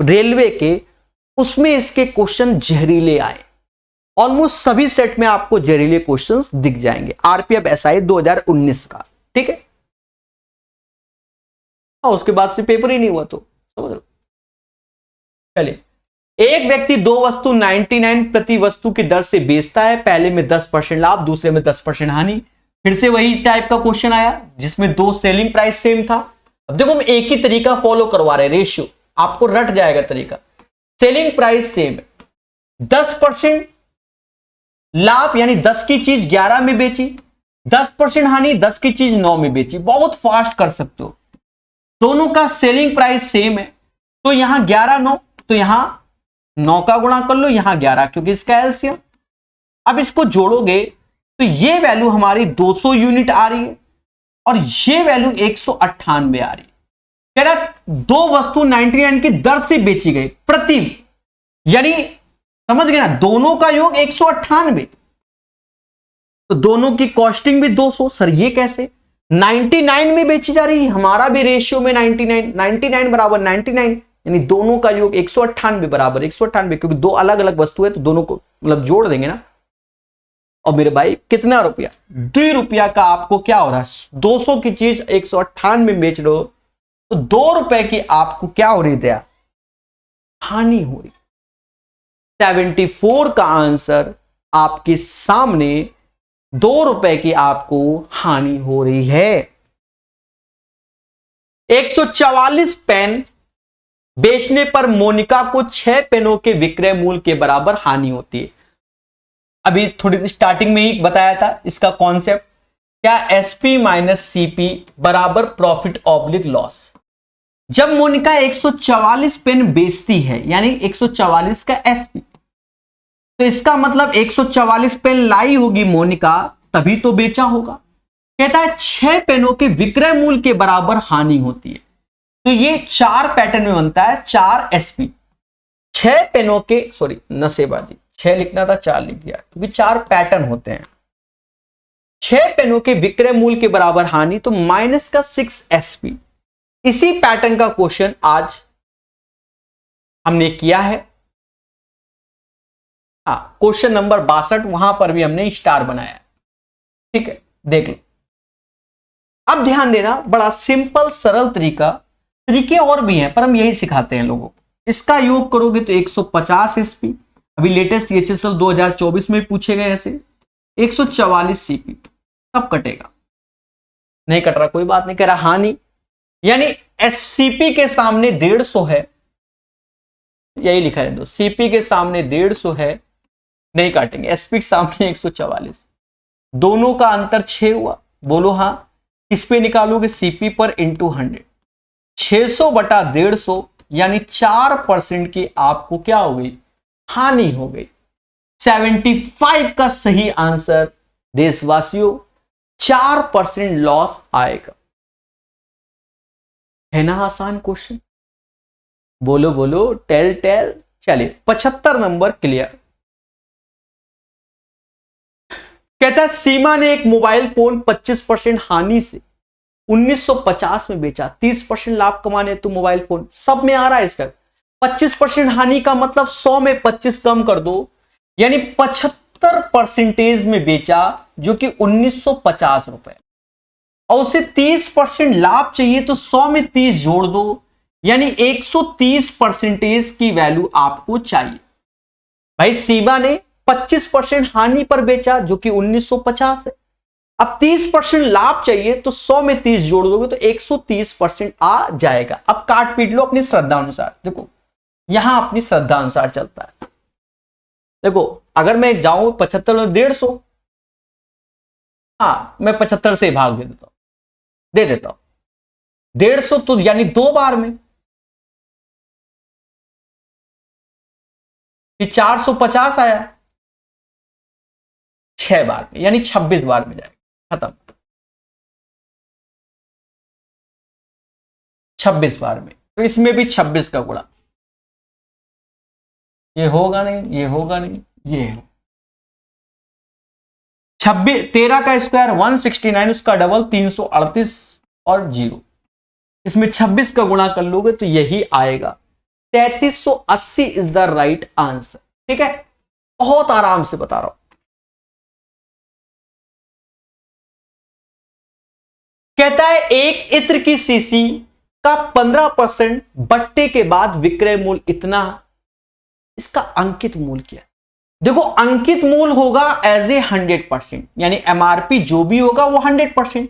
रेलवे के, उसमें इसके क्वेश्चन जहरीले आए। ऑलमोस्ट सभी सेट में आपको जहरीले क्वेश्चंस दिख जाएंगे आरपीएफ एसआई 2019 का, ठीक है। और उसके बाद से पेपर ही नहीं हुआ, तो समझ लो। चलिए, एक व्यक्ति दो वस्तु 99 प्रति वस्तु की दर से बेचता है, पहले में 10% लाभ, दूसरे में 10% हानि। फिर से वही टाइप का क्वेश्चन आया जिसमें दो सेलिंग प्राइस सेम था। अब देखो हम एक ही तरीका फॉलो करवा रहे हैं, रेशियो आपको रट जाएगा तरीका। सेलिंग प्राइस सेम है, 10% लाभ यानी 10 की चीज 11 में बेची, 10% हानि 10 की चीज 9 में बेची। बहुत फास्ट कर सकते हो। दोनों का सेलिंग प्राइस सेम है, तो यहां 11 9, तो यहां 9 का गुणा कर लो, यहां 11 क्योंकि इसका एलसीएम। अब इसको जोड़ोगे तो ये वैल्यू हमारी 200 यूनिट आ रही है और ये वैल्यू 198 आ रही है। कह रहा दो वस्तु 99 की दर से बेची गई प्रति, यानी समझ गए ना, दोनों का योग 198, तो दोनों की कॉस्टिंग भी 200। सर ये कैसे, 99 में बेची जा रही है, हमारा भी रेशियो में 99 बराबर 99, यानी दोनों का योग 198 बराबर 198, क्योंकि दो अलग अलग वस्तु है तो दोनों को मतलब जोड़ देंगे ना। और मेरे भाई कितना रुपया, 2 रुपया का आपको क्या हो रहा है, 200 की चीज 198 में बेच रहे हो, तो 2 रुपए की आपको क्या हो रही है, हानि हो रही। 74 का आंसर आपके सामने, 2 रुपए की आपको हानि हो रही है। 144 पेन बेचने पर मोनिका को 6 पेनों के विक्रय मूल्य के बराबर हानि होती है। अभी थोड़ी स्टार्टिंग में ही बताया था इसका कॉन्सेप्ट, क्या एसपी माइनस सीपी बराबर प्रॉफिट ऑब्लिक लॉस। जब मोनिका 144 पेन बेचती है यानी 144 का एसपी, तो इसका मतलब 144 पेन लाई होगी मोनिका, तभी तो बेचा होगा। कहता है 6 पेनों के विक्रय मूल्य के बराबर हानि होती है, तो ये 4 पैटर्न में बनता है, 4 एसपी। 6 पेनों के, सॉरी नशेबाजी, 6 लिखना था 4 लिख दिया, क्योंकि 4 पैटर्न होते हैं। 6 पेनों के विक्रय मूल्य के बराबर हानि, तो माइनस का 6 एसपी। इसी पैटर्न का क्वेश्चन आज हमने किया है। हाँ, क्वेश्चन नंबर 62, वहां पर भी हमने स्टार बनाया, ठीक है, देख लो। अब ध्यान देना, बड़ा सिंपल सरल तरीके और भी हैं पर हम यही सिखाते हैं लोगों को। इसका योग करोगे तो 150 एसपी, अभी लेटेस्ट एचएसएल 2024 में पूछे गए ऐसे, 144 सीपी, सब कटेगा, नहीं कट रहा कोई बात नहीं। कह रहा हानि, यानी एससीपी के सामने 150 है, यही लिखा है, दो सीपी के सामने 150 है, नहीं काटेंगे। एसपी के सामने 144, दोनों का अंतर 6 हुआ। बोलो हाँ, किस पे निकालोगे, सीपी पर इंटू 100, 600 बटा 150, यानी 4% की आपको क्या हो गई, हानि हो गई। 75 का सही आंसर देशवासियों, 4% लॉस आएगा। है ना आसान क्वेश्चन, बोलो बोलो, टेल टेल। चलिए 75 नंबर क्लियर। कहता है सीमा ने एक मोबाइल फोन 25% हानि से 1950 में बेचा, 30% लाभ कमाने तो मोबाइल फोन, सब में आ रहा है इसका। 25% हानि का मतलब 100 में 25 कम कर दो, यानी 75% में बेचा, जो कि 1950 रुपए, और उसे 30% लाभ चाहिए तो 100 में 30 जोड़ दो, यानी 130% की वैल्यू आपको चाहिए। भाई सीमा ने 25% हानि पर बेचा जो कि 1950 है, अब 30% लाभ चाहिए तो 100 में 30 जोड़ दोगे तो 130% आ जाएगा। अब काट पीट लो अपनी श्रद्धा अनुसार। देखो यहां अपनी श्रद्धा अनुसार चलता है। देखो अगर मैं जाऊं 75 में 150, हाँ मैं 75 से भाग दे देता हूं 150 तो यानी 2 बार में कि 450 आया 6 बार में, यानी 26 बार में जाएगा, खत्म। 26 बार में, तो इसमें भी 26 का गुणा, ये होगा नहीं, ये होगा नहीं, ये है 26, 13 का स्क्वायर 169, उसका डबल 338 और 0, इसमें 26 का गुणा कर लोगे तो यही आएगा 3380 इज द राइट आंसर। ठीक है, बहुत आराम से बता रहा हूं। कहता है एक इत्र की सीसी का 15% बट्टे के बाद विक्रय मूल्य इतना, इसका अंकित मूल्य क्या है? देखो अंकित मूल्य होगा एज ए 100%, यानी एमआरपी जो भी होगा वो 100%।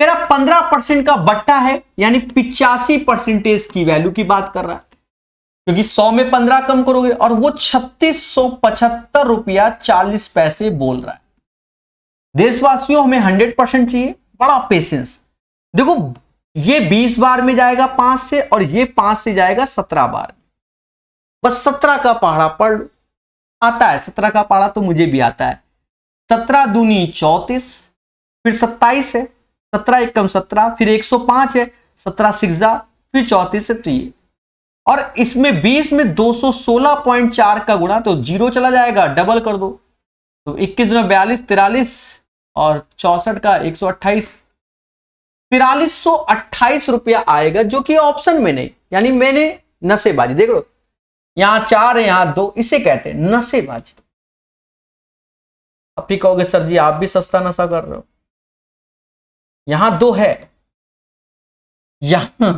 तेरा 15% का बट्टा है, यानी 85% की वैल्यू की बात कर रहा है, क्योंकि 100 में 15 कम करोगे, और वो 3675 रुपया 40 पैसे बोल रहा है। देशवासियों हमें 100% चाहिए, बड़ा पेशेंस। देखो ये 20 बार में जाएगा 5 से, और ये 5 से जाएगा 17 बार। बस 17 का पहाड़ा पढ़ आता है, 17 का पहाड़ा तो मुझे भी आता है। 17 दूनी 34, फिर 27 है, 17 एकम 17, फिर 105 है, 17 सिक्सा, फिर 34 है, तो ये, और इसमें 20 में 216.4 का गुणा, तो 0 चला जाएगा, डबल कर दो, तो 21 दूना 42, 43, और 64 का 128, 4328 रुपया आएगा, जो कि ऑप्शन में नहीं, यानी मैंने नशेबाजी, देख लो यहां 4 है यहां 2, इसे कहते हैं नशेबाजी। अब ठीक कहोगे सर जी आप भी सस्ता नशा कर रहे हो, यहां 2 है, यहां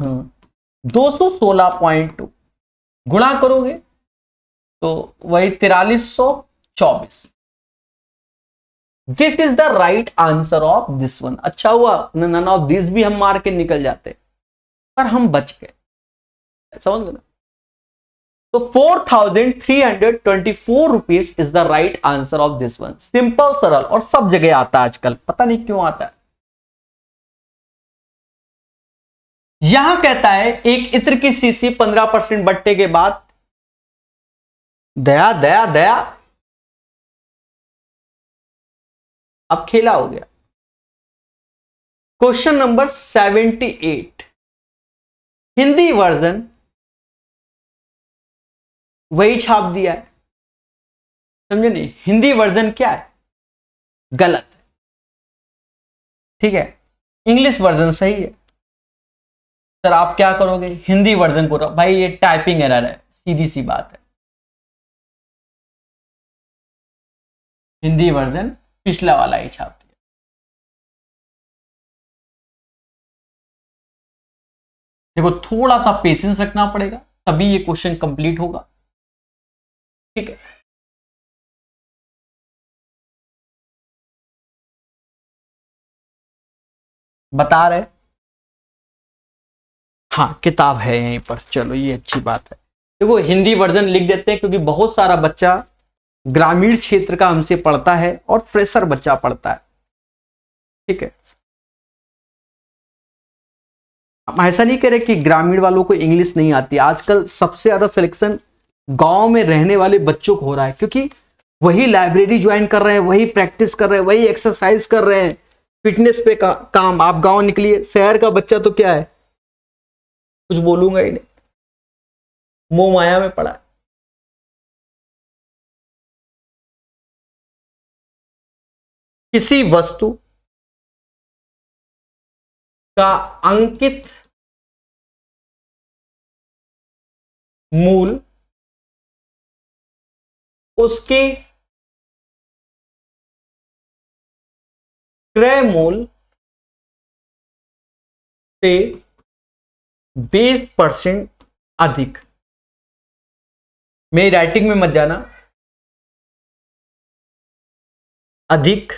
216.2 गुणा करोगे तो वही 4324। This is the right answer of this one. अच्छा हुआ नन ऑफ दिस भी हम मार के निकल जाते, पर हम बच गए, समझ गए ना। तो 4324 rupees is the right answer of this one. Simple सरल, और सब जगह आता है आजकल, पता नहीं क्यों आता है। यहां कहता है एक इत्र की सीसी 15% बट्टे के बाद, दया दया दया, अब खेला हो गया। क्वेश्चन नंबर 78, हिंदी वर्जन वही छाप दिया है, समझे नहीं। हिंदी वर्जन क्या है, गलत है, ठीक है, इंग्लिश वर्जन सही है। सर आप क्या करोगे, हिंदी वर्जन को, भाई ये टाइपिंग एरर है, सीधी सी बात है। हिंदी वर्जन पिछला वाला ही छाप दिया। देखो थोड़ा सा पेशेंस रखना पड़ेगा, तभी ये क्वेश्चन कंप्लीट होगा, ठीक है। बता रहे, हाँ किताब है यहीं पर, चलो ये अच्छी बात है। देखो हिंदी वर्जन लिख देते हैं, क्योंकि बहुत सारा बच्चा ग्रामीण क्षेत्र का हमसे पढ़ता है और फ्रेशर बच्चा पढ़ता है, ठीक है। हम ऐसा नहीं कह रहे कि ग्रामीण वालों को इंग्लिश नहीं आती, आजकल सबसे ज्यादा सिलेक्शन गांव में रहने वाले बच्चों को हो रहा है, क्योंकि वही लाइब्रेरी ज्वाइन कर रहे हैं, वही प्रैक्टिस कर रहे हैं, वही एक्सरसाइज कर रहे हैं, फिटनेस पे काम। आप गांव निकलिए, शहर का बच्चा तो क्या है, कुछ बोलूंगा ही नहीं, मोह माया में पड़ा है। किसी वस्तु का अंकित मूल उसके क्रय मूल्य से 20% अधिक। मेरी राइटिंग में मत जाना, अधिक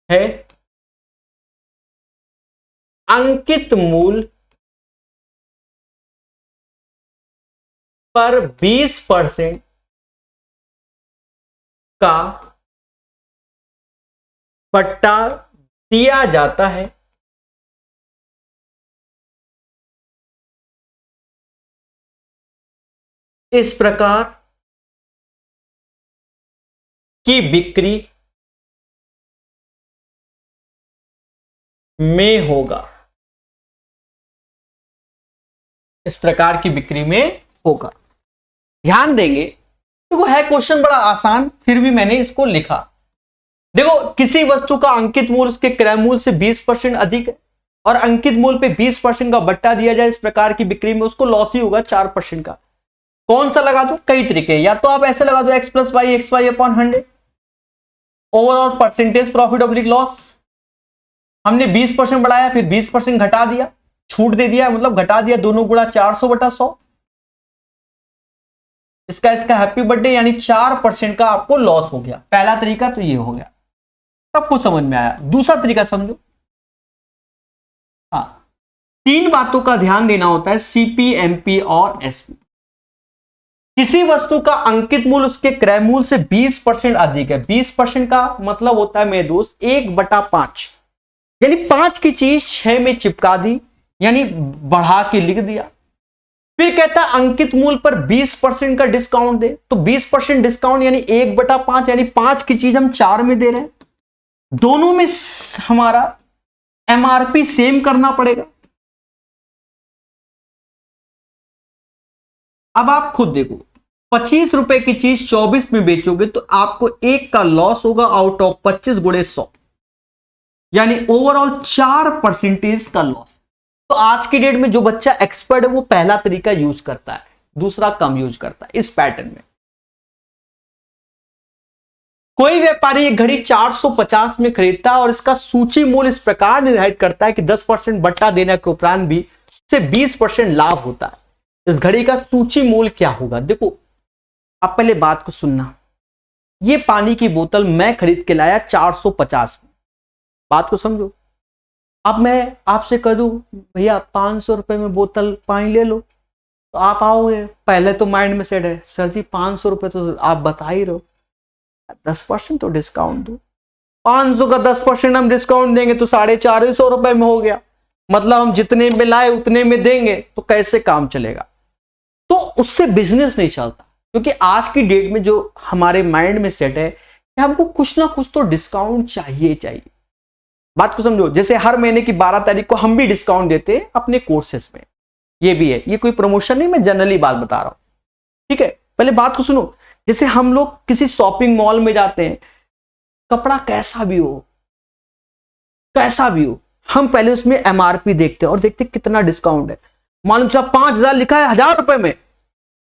है अंकित मूल्य पर 20% का पट्टा दिया जाता है, इस प्रकार की बिक्री में होगा, इस प्रकार की बिक्री में होगा। ध्यान देंगे, देखो है क्वेश्चन बड़ा आसान, फिर भी मैंने इसको लिखा। देखो किसी वस्तु का अंकित मूल्य उसके क्रय मूल्य से 20% अधिक है और अंकित मूल्य पे 20% का बट्टा दिया जाए, इस प्रकार की बिक्री में उसको लॉस ही होगा 4% का। कौन सा लगा दो? कई तरीके, या तो आप ऐसे लगा दो x plus y x y upon 100 overall percentage profit oblique loss. हमने 20% बढ़ाया, फिर 20% घटा दिया, छूट दे दिया, मतलब घटा दिया, दोनों गुणा 400/100। इसका हैप्पी बर्थडे, यानी 4% का आपको लॉस हो गया। पहला तरीका तो ये हो गया, सब कुछ समझ में आया। दूसरा तरीका समझो। हाँ, 3 बातों का ध्यान देना होता है, सीपी, एमपी और एसपी। किसी वस्तु का अंकित मूल्य उसके क्रय मूल्य से 20% अधिक है। 20% का मतलब होता है मेरे दोस्त 1/5, यानी 5 की चीज 6 में चिपका दी, यानी बढ़ा के लिख दिया। फिर कहता है अंकित मूल्य पर 20% का डिस्काउंट दे, तो 20% डिस्काउंट यानी 1/5, यानी 5 की चीज हम 4 में दे रहे हैं। दोनों में हमारा एमआरपी सेम करना पड़ेगा। अब आप खुद देखो, 25 रुपए की चीज 24 में बेचोगे तो आपको 1 का लॉस होगा आउट ऑफ 25 गुणे 100, यानी ओवरऑल 4% का लॉस। तो आज की डेट में जो बच्चा एक्सपर्ट है वो पहला तरीका यूज करता है, दूसरा कम यूज करता है। इस पैटर्न में कोई व्यापारी एक घड़ी 450 में खरीदता है और इसका सूची मूल्य इस प्रकार निर्धारित करता है कि 10% बट्टा देने के उपरांत भी उससे 20% लाभ होता है। इस घड़ी का सूची मूल्य क्या होगा? देखो आप पहले बात को सुनना। ये पानी की बोतल मैं खरीद के लाया 450 में, बात को समझो। अब मैं आपसे कह दूं भैया 500 रुपए में बोतल पानी ले लो, तो आप आओगे, पहले तो माइंड में सेट है सर जी 500 रुपए तो आप बता ही रहो, 10% तो डिस्काउंट दो। 500 का 10% हम डिस्काउंट देंगे तो 450 रुपए में हो गया, मतलब हम जितने में लाए उतने में देंगे, तो कैसे काम चलेगा? तो उससे बिजनेस नहीं चलता, क्योंकि आज की डेट में जो हमारे माइंड में सेट है कि हमको कुछ ना कुछ तो डिस्काउंट चाहिए चाहिए। बात को समझो, जैसे हर महीने की 12 तारीख को हम भी डिस्काउंट देते हैं अपने कोर्सेस में, ये भी है, ये कोई प्रमोशन नहीं, मैं जनरली बात बता रहा हूं, ठीक है? पहले बात को सुनो। जैसे हम लोग किसी शॉपिंग मॉल में जाते हैं, कपड़ा कैसा भी हो, हम पहले उसमें एमआरपी देखते हैं और देखते कितना डिस्काउंट है। मालूम चला 5000 लिखा है 1000 रुपए में,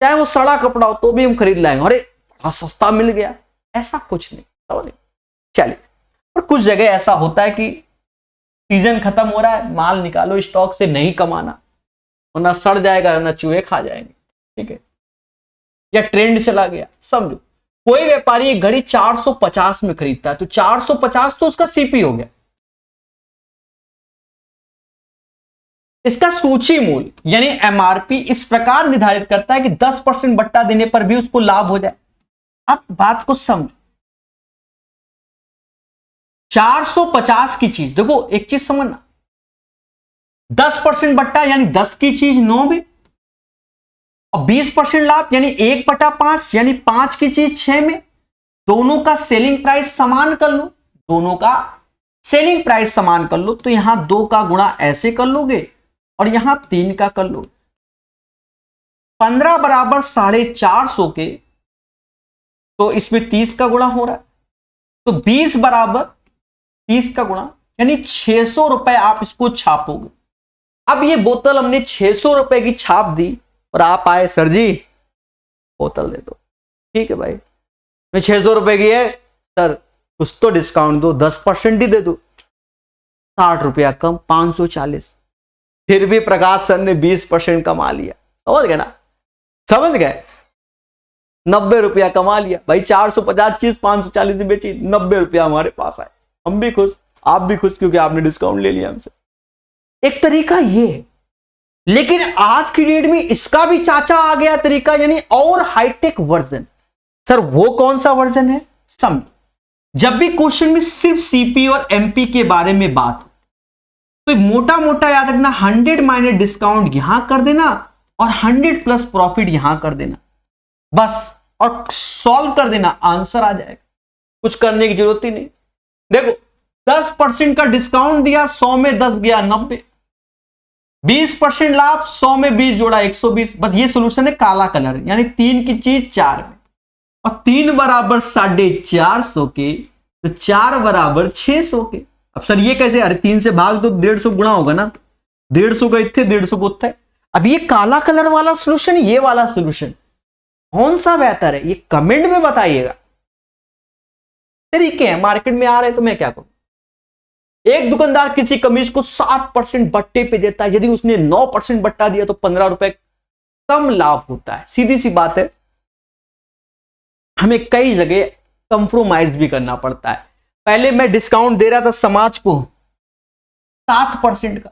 चाहे वो सड़ा कपड़ा हो तो भी हम खरीद लाएंगे, अरे सस्ता मिल गया। ऐसा कुछ नहीं, चलिए। और कुछ जगह ऐसा होता है कि सीजन खत्म हो रहा है, माल निकालो स्टॉक से, नहीं कमाना, वरना सड़ जाएगा, वरना चूहे खा जाएंगे, ठीक है? या ट्रेंड चला गया। समझो कोई व्यापारी एक घड़ी 450 में खरीदता है, तो 450 तो उसका सीपी हो गया। इसका सूची मूल्य यानी एमआरपी इस प्रकार निर्धारित करता है कि 10% बट्टा देने पर भी उसको लाभ हो जाए। अब बात को समझो, 450 की चीज, देखो एक चीज समझना, 10% बट्टा यानी 10 की चीज 9 में, और 20% लाभ यानी 1/5, यानी 5 की चीज 6 में। दोनों का सेलिंग प्राइस समान कर लो, दोनों का सेलिंग प्राइस समान कर लो, तो यहां 2 का गुणा ऐसे कर लोगे और यहां 3 का कर लो। 15 बराबर 450 के, तो इसमें 30 का गुणा हो रहा है, तो 20 बराबर 30 का गुणा, यानी 600 रुपए आप इसको छापोगे। अब ये बोतल हमने 600 रुपए की छाप दी और आप आए सर जी बोतल दे दो, ठीक है भाई, मैं 600 रुपए की है सर, कुछ तो डिस्काउंट दो, 10% ही दे दो, 60 रुपया कम, 540। फिर भी प्रकाश सर ने 20% कमा लिया, समझ गए ना? समझ गए? 90 रुपया कमा लिया भाई, 450 चीज 540 में बेची, 90 रुपया हमारे पास आए, हम भी खुश, आप भी खुश, क्योंकि आपने डिस्काउंट ले लिया हमसे। एक तरीका ये है, लेकिन आज की डेट में इसका भी चाचा आ गया तरीका, यानी और हाईटेक वर्जन। सर वो कौन सा वर्जन है? समझ, जब भी क्वेश्चन में सिर्फ सीपी और एमपी के बारे में बात हो तो मोटा मोटा याद रखना, 100 माइनस डिस्काउंट यहां कर देना और 100 प्लस प्रॉफिट यहां कर देना, बस, और सॉल्व कर देना, आंसर आ जाएगा। कुछ करने की जरूरत ही नहीं। देखो 10% का डिस्काउंट दिया, 100 में 10 गया 90, 20% लाभ, 100 में 20 जोड़ा 120। बस ये सोल्यूशन है काला कलर, यानी 3 की चीज 4 में, और 3 बराबर 450 के, तो 4 बराबर 600 के। अब सर ये कैसे, अरे 3 से भाग दो, 150 गुणा होगा ना, 150 का इतने 150 को उत्तर। अब ये काला कलर वाला सोल्यूशन, ये वाला सोल्यूशन कौन सा बेहतर है, ये कमेंट में बताइएगा। तरीके हैं, मार्केट में आ रहे हैं तो मैं क्या करूं। एक दुकानदार किसी कमीज को 7% बट्टे पे देता है, यदि उसने 9% बट्टा दिया तो 15 रुपए कम लाभ होता है। सीधी सी बात है, हमें कई जगह कंप्रोमाइज भी करना पड़ता है। पहले मैं डिस्काउंट दे रहा था समाज को 7% का,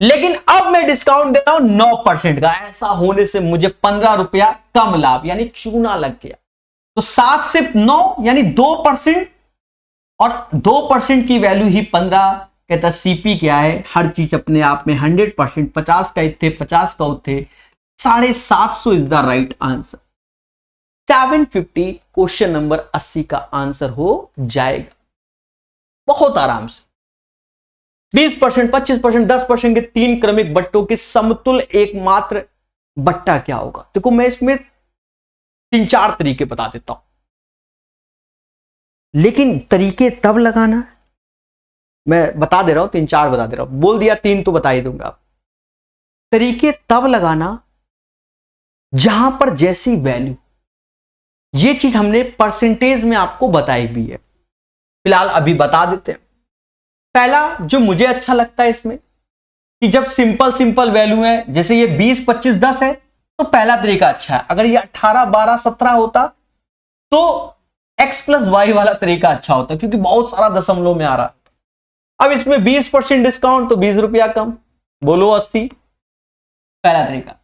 लेकिन अब मैं डिस्काउंट दे रहा हूं 9% का। ऐसा होने से मुझे 15 रुपया कम लाभ यानी चूना लग गया। तो 7 से 9 यानी 2%, और 2% की वैल्यू ही 15। कहता सीपी क्या है, हर चीज अपने आप में 100%, 50 का इतने 50 का उतने, 750 is the right answer. 750 question number 80 का आंसर हो जाएगा बहुत आराम से। 20%, 25%, 10% के 3 क्रमिक बट्टों के समतुल्य एकमात्र बट्टा क्या होगा। देखो मैं इसमें 3-4 तरीके बता देता हूं, लेकिन तरीके तब लगाना, मैं बता दे रहा हूं 3-4 बता दे रहा हूं, बोल दिया 3 तो बता ही दूंगा। तरीके तब लगाना जहां पर जैसी वैल्यू, ये चीज हमने परसेंटेज में आपको बताई भी है, फिलहाल अभी बता देते हैं। पहला जो मुझे अच्छा लगता है इसमें, कि जब सिंपल वैल्यू है, जैसे ये 20, 25, 10 है, तो पहला तरीका अच्छा है। अगर ये 18, 12, 17 होता तो x प्लस वाई वाला तरीका अच्छा होता, क्योंकि बहुत सारा दशमलव में आ रहा। अब इसमें 20% डिस्काउंट तो 20 रुपया कम, बोलो 80, पहला तरीका।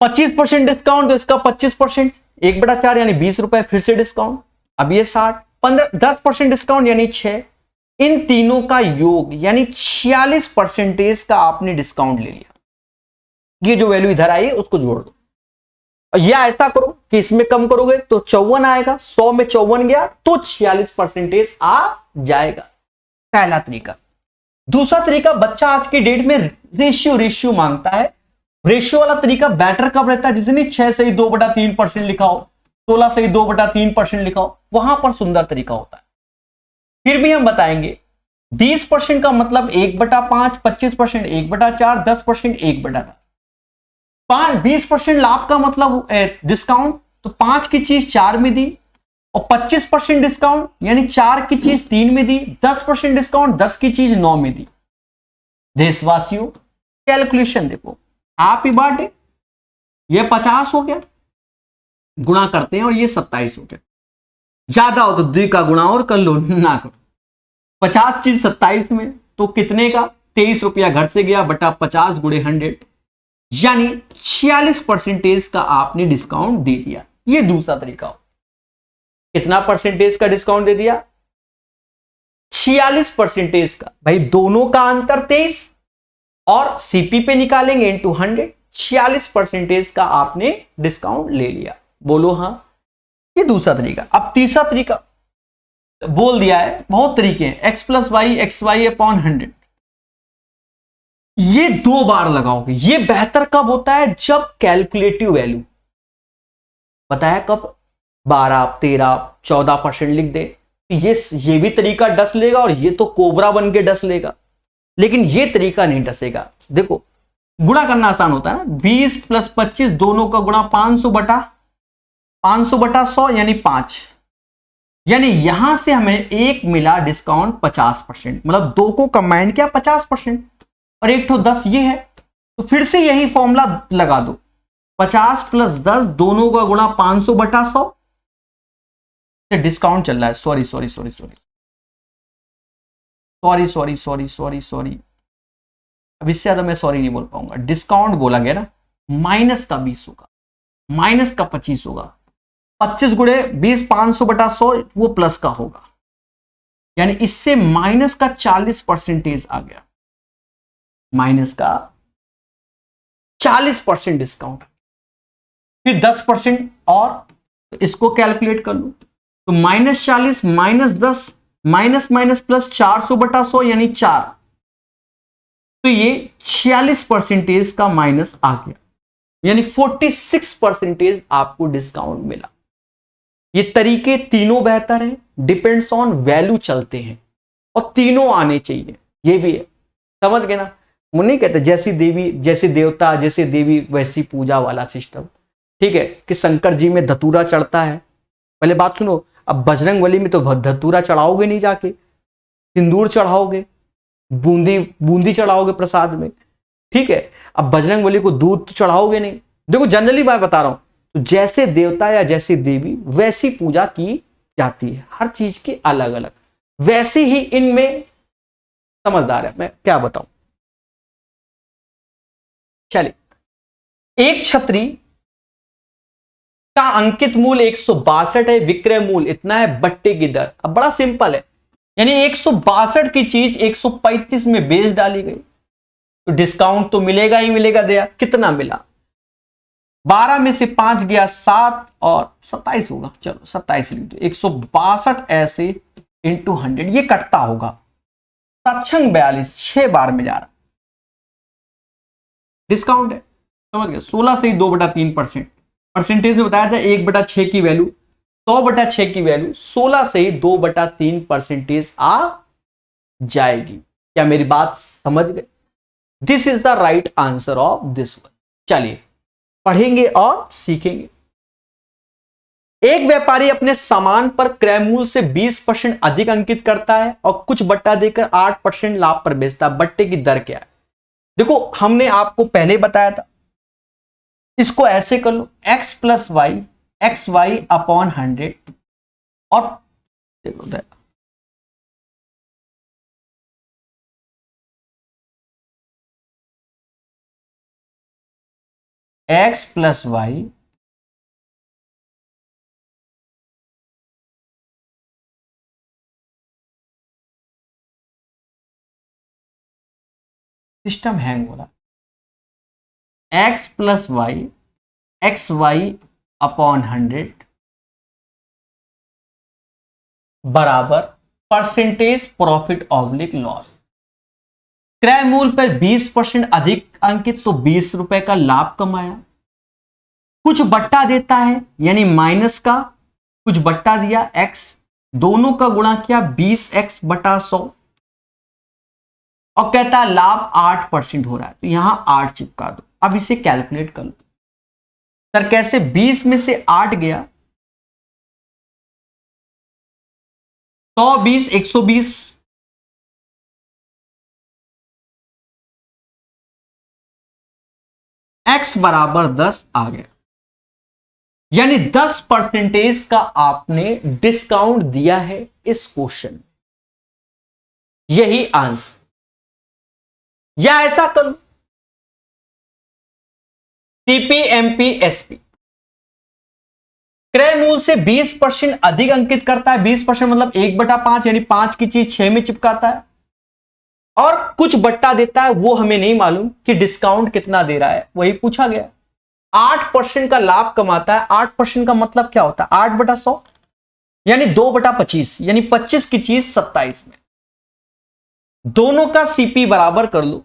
25% डिस्काउंट तो इसका 25%, 1/4 यानी 20 रुपए, फिर से डिस्काउंट, अब ये 60, 10% डिस्काउंट यानी 6, इन तीनों का योग यानी 46% का आपने डिस्काउंट ले लिया। ये जो वैल्यू इधर आई उसको जोड़ दो, और या ऐसा करो कि इसमें कम करोगे तो 54 आएगा, 100 में 54 गया तो 46% आ जाएगा। पहला तरीका। दूसरा तरीका, बच्चा आज की डेट में रेशियो मांगता है। रेशियो वाला तरीका बेटर कब रहता है, जिसने 6 से ही 2/3% लिखा हो, 16 से ही 2/3% लिखा हो, वहां पर सुंदर तरीका होता है। फिर भी हम बताएंगे 20% का मतलब 1/5, 25% 1/4, 10% 1/10। 20% लाभ का मतलब डिस्काउंट, तो 5 की चीज 4 में दी, और 25% डिस्काउंट यानी 4 की चीज 3 में दी, 10% डिस्काउंट 10 की चीज 9 में दी। देशवासियों कैलकुलेशन देखो, आप ही बांटे, ये 50 हो गया, गुणा करते हैं, और ये 27 हो गया। ज्यादा हो तो 2 का गुणा और कर लो, ना करो। 50 चीज 27 में, तो कितने का, 23 रुपया घर से गया बटा 50 गुणे 100, यानी 46% का आपने डिस्काउंट दे दिया। ये दूसरा तरीका हो, कितना परसेंटेज का डिस्काउंट दे दिया, 46% का। भाई दोनों का अंतर 23, और सीपी पे निकालेंगे इंटू 100, 46% का आपने डिस्काउंट ले लिया। बोलो हाँ, ये दूसरा तरीका। अब तीसरा तरीका बोल दिया है, बहुत तरीके हैं, x plus y x y upon 100, ये 2 बार लगाओगे। ये बेहतर कब होता है, जब कैलकुलेटिव वैल्यू बताया कब 12, 13, 14% लिख दे, ये भी तरीका डस लेगा, और ये तो कोबरा बन के डस लेगा, लेकिन ये तरीका नहीं डसेगा। देखो गुणा करना आसान होता है ना, 20 प्लस 25 दोनों का गुणा 500 बटा 100 यानी 5, यानी यहां से हमें एक मिला डिस्काउंट 50%, मतलब 2 को कंबाइंड किया 50%, और एक तो 10 ये है, तो फिर से यही फॉर्मूला लगा दो, 50 प्लस 10 दोनों का गुणा 500 बटा 100, डिस्काउंट चल रहा है, सॉरी, अब इससे ज्यादा मैं सॉरी नहीं बोल पाऊंगा। डिस्काउंट बोला गया ना, माइनस का 20 होगा, माइनस का 25 होगा, 25 गुणे 20 500 बटा 100, वो प्लस का होगा, यानी इससे माइनस का 40% आ गया, माइनस का 40% डिस्काउंट। फिर 10% और, इसको कैलकुलेट कर लो, तो -40 -10 माइनस माइनस प्लस 400/100 यानी 4। तो ये 46% का माइनस आ गया, यानी 46% आपको डिस्काउंट मिला। ये तरीके तीनों बेहतर हैं, डिपेंड्स ऑन वैल्यू चलते हैं और तीनों आने चाहिए, ये भी है। समझ गए ना? वो नहीं कहते जैसी देवी जैसे देवता जैसे देवी वैसी पूजा वाला सिस्टम, ठीक है, कि शंकर जी में धतूरा चढ़ता है। पहले बात सुनो, अब बजरंगबली में तो धतूरा चढ़ाओगे नहीं, जाके सिंदूर चढ़ाओगे, बूंदी बूंदी चढ़ाओगे प्रसाद में, ठीक है। अब बजरंगबली को दूध तो चढ़ाओगे नहीं। देखो जनरली मैं बता रहा हूं, तो जैसे देवता या जैसी देवी वैसी पूजा की जाती है, हर चीज की अलग अलग, वैसे ही इनमें समझदार है। मैं क्या बताऊं, चलिए, एक छतरी का अंकित मूल्य 162 है, विक्रय मूल्य इतना है, बट्टे की दर। अब बड़ा सिंपल है, यानी 162 की चीज 135 में बेच डाली गई, तो डिस्काउंट तो मिलेगा ही मिलेगा। दिया कितना मिला, 12 में से 5 गया 7 और 27 होगा, चलो 27 लिख दो। 162 ऐसे इंटू 100, ये कटता होगा। 7×42 6 बार में जा रहा, डिस्काउंट है, समझ गए। 16 से ही 2/3%, परसेंटेज में बताया था 1/6 की वैल्यू, 100/6 की वैल्यू 16 से ही 2/3% आ जाएगी। क्या मेरी बात समझ गए? This is the right answer of this one. चलिए पढ़ेंगे और सीखेंगे। एक व्यापारी अपने सामान पर क्रय मूल्य से 20% अधिक अंकित करता है और कुछ बट्टा देकर 8% लाभ पर बेचता है। बट्टे की दर क्या है? देखो हमने आपको पहले बताया था, इसको ऐसे कर लो, x + y xy/100 और देखो x + y सिस्टम हैंग हो रहा, x + y xy/100 बराबर परसेंटेज प्रॉफिट ऑब्लिक लॉस। क्रय मूल्य पर 20% अधिक अंकित, तो 20 रुपए का लाभ कमाया। कुछ बट्टा देता है यानी माइनस का, कुछ बट्टा दिया x, दोनों का गुणा किया 20x/100 और कहता है लाभ 8% हो रहा है, तो यहां 8 चिपका दो। अब इसे कैलकुलेट कर लो। सर कैसे? 20 में से 8 गया, 120 120 x बराबर 10 आ गया, यानी 10% का आपने डिस्काउंट दिया है इस क्वेश्चन में। यही आंसर, या ऐसा कर लो, CPMPSP क्रय मूल्य से 20% अधिक अंकित करता है। 20% मतलब 1/5, यानी 5 की चीज 6 में चिपकाता है और कुछ बट्टा देता है, वो हमें नहीं मालूम कि डिस्काउंट कितना दे रहा है, वही पूछा गया। 8% का लाभ कमाता है। 8% का मतलब क्या होता है? 8/100 यानी 2/25, यानी 25 की चीज 27 में। दोनों का CP बराबर कर लो,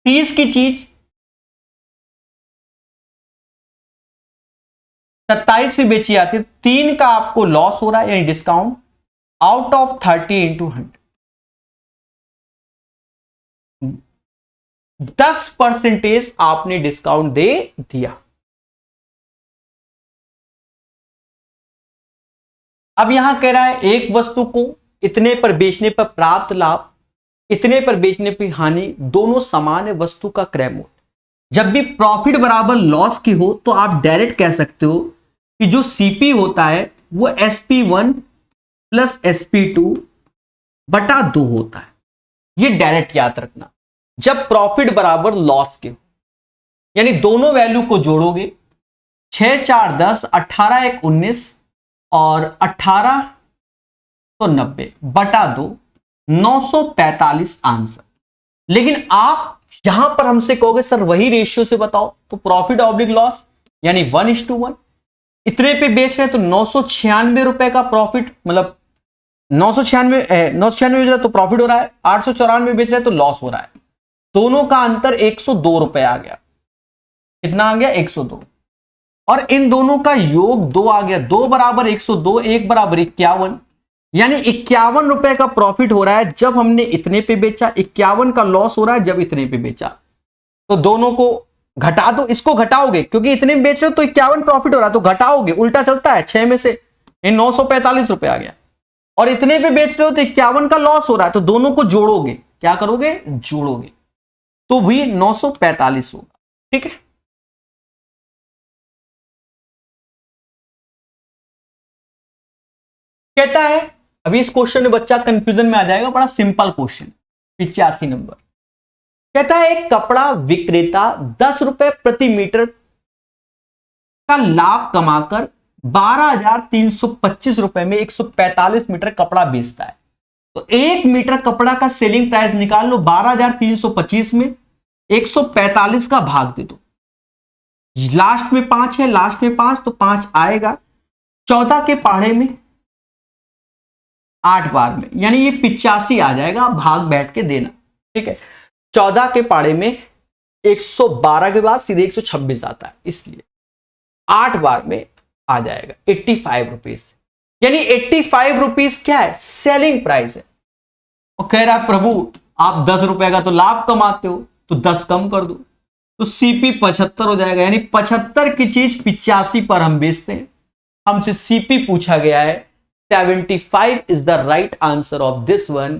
तीस की चीज 27 से बेची जाती है, 3 का आपको लॉस हो रहा है यानी डिस्काउंट आउट ऑफ 30 × 100। 10% आपने डिस्काउंट दे दिया। अब यहां कह रहा है एक वस्तु को इतने पर बेचने पर प्राप्त लाभ, इतने पर बेचने पर हानि, दोनों समान है वस्तु का क्रय मूल्य। जब भी प्रॉफिट बराबर लॉस की हो तो आप डायरेक्ट कह सकते हो कि जो CP होता है वो SP1 + SP2/2 होता है। ये डायरेक्ट याद रखना, जब प्रॉफिट बराबर लॉस के हो, यानी दोनों वैल्यू को जोड़ोगे, 6 × 4 = 10, 18 × 1 = 19 और 18 तो 90 बटा 2, 945 आंसर। लेकिन आप यहां पर हमसे कहोगे सर वही रेशियो से बताओ, तो प्रॉफिट ऑब्लिक लॉस यानी 1:1, इतने पे बेच रहे हैं तो 996 रुपए का प्रॉफिट, मतलब 996 बेच रहा है तो प्रॉफिट हो रहा है, 894 बेच रहे हैं तो लॉस हो रहा है। दोनों का अंतर 102 रुपए आ गया। कितना आ गया? 102। और इन दोनों का योग 2 आ गया। 2 बराबर 102, 1 बराबर 51, यानी 51 रुपए का प्रॉफिट हो रहा है जब हमने इतने पे बेचा, 51 का लॉस हो रहा है जब इतने पे बेचा। तो दोनों को घटा दो, इसको घटाओगे क्योंकि इतने में बेच रहे हो तो 51 प्रॉफिट हो रहा है, तो घटाओगे, उल्टा चलता है, 6 में से 945 रुपए आ गया। और इतने पे बेच रहे हो तो 51 का लॉस हो रहा है, तो दोनों को जोड़ोगे। क्या करोगे? जोड़ोगे, तो भी 945 होगा। ठीक है, कहता है, अभी इस क्वेश्चन में बच्चा कंफ्यूजन में आ जाएगा, बड़ा सिंपल क्वेश्चन, 85 नंबर। कहता है एक कपड़ा विक्रेता 10 रुपए प्रति मीटर का लाभ कमाकर 12,325 रुपए में 145 मीटर कपड़ा बेचता है। तो 1 मीटर कपड़ा का सेलिंग प्राइस निकाल लो, 12,325 में 145 का भाग दे दो। लास्ट में 5 है, लास्ट में 5, तो 5 आएगा 14 के पहाड़े में 8 बार में, यानी ये 85 आ जाएगा। भाग बैठ के देना, ठीक है। 14 के पाड़े में 112 के बाद सीधे 126 आता है, इसलिए 8 बार में आ जाएगा 85 रुपीज, यानी 85 रुपीज क्या है? सेलिंग प्राइस है। और कह रहा है प्रभु आप 10 रुपए का तो लाभ कमाते हो, तो 10 कम कर दो, तो सीपी 75 हो जाएगा, यानी 75 की चीज 85 पर हम बेचते हैं। हमसे सीपी पूछा गया है, 75 is the right answer of this one.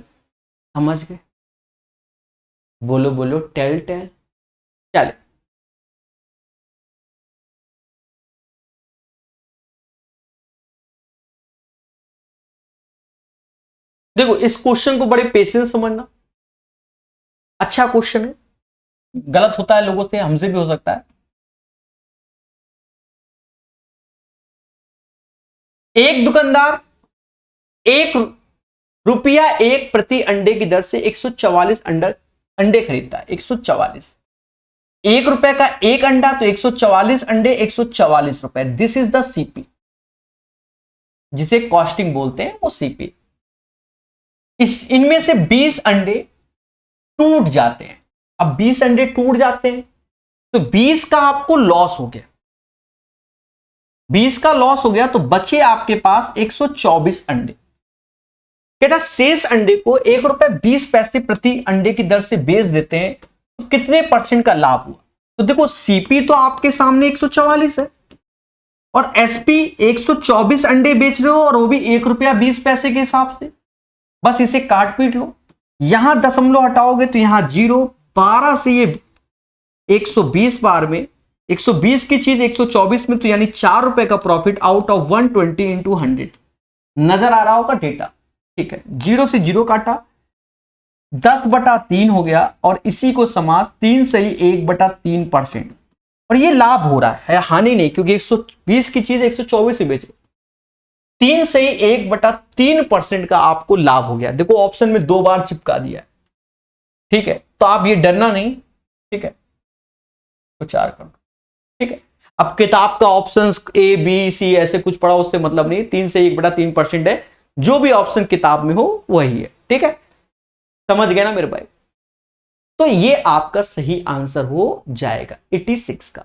समझ गए? बोलो बोलो, टेल टेल। चले, देखो इस क्वेश्चन को बड़े पेशेंस समझना। अच्छा क्वेश्चन है, गलत होता है लोगों से, हमसे भी हो सकता है। एक दुकानदार 1 रुपया प्रति अंडे की दर से 144 अंडे खरीदता है। 144, 1 रुपए का एक अंडा, तो 144 अंडे, 144 रुपए। दिस इज द सीपी, जिसे कॉस्टिंग बोलते हैं, वो सीपी। इनमें से 20 अंडे टूट जाते हैं। अब 20 अंडे टूट जाते हैं तो 20 का आपको लॉस हो गया, 20 का लॉस हो गया, तो बचे आपके पास 124 अंडे। कहता शेष अंडे को 1 रुपए 20 पैसे प्रति अंडे की दर से बेच देते हैं, तो कितने % का लाभ हुआ? तो देखो सीपी तो आपके सामने 144 है, और एसपी 124 अंडे बेच रहे हो, और वो भी 1 रुपया 20 पैसे के हिसाब से। बस इसे काट पीट लो, यहां दशमलव हटाओगे तो यहां 0, 12 से ये 120 बार में, 120 की चीज 124 में, तो यानी 4 रुपए का प्रॉफिट आउट ऑफ 120 इंटू 100। नजर आ रहा होगा डेटा, ठीक है। 0 से 0 काटा, 10/3 हो गया, और इसी को समाज 3 से ही 1/3%। और ये लाभ हो रहा है, हानि नहीं, क्योंकि 120 की चीज 124 में बेचे, 3 से ही 1/3% का आपको लाभ हो गया। देखो ऑप्शन में 2 बार चिपका दिया है, ठीक है। तो आप ये डरना नहीं, ठीक है, तो 4 कर दो, ठीक है। अब किताब का ऑप्शन ए बी सी ऐसे कुछ पढ़ा, उससे मतलब नहीं, 3 से 1/3% है, जो भी ऑप्शन किताब में हो वही है, ठीक है। समझ गए ना मेरे भाई? तो ये आपका सही आंसर हो जाएगा 86 का।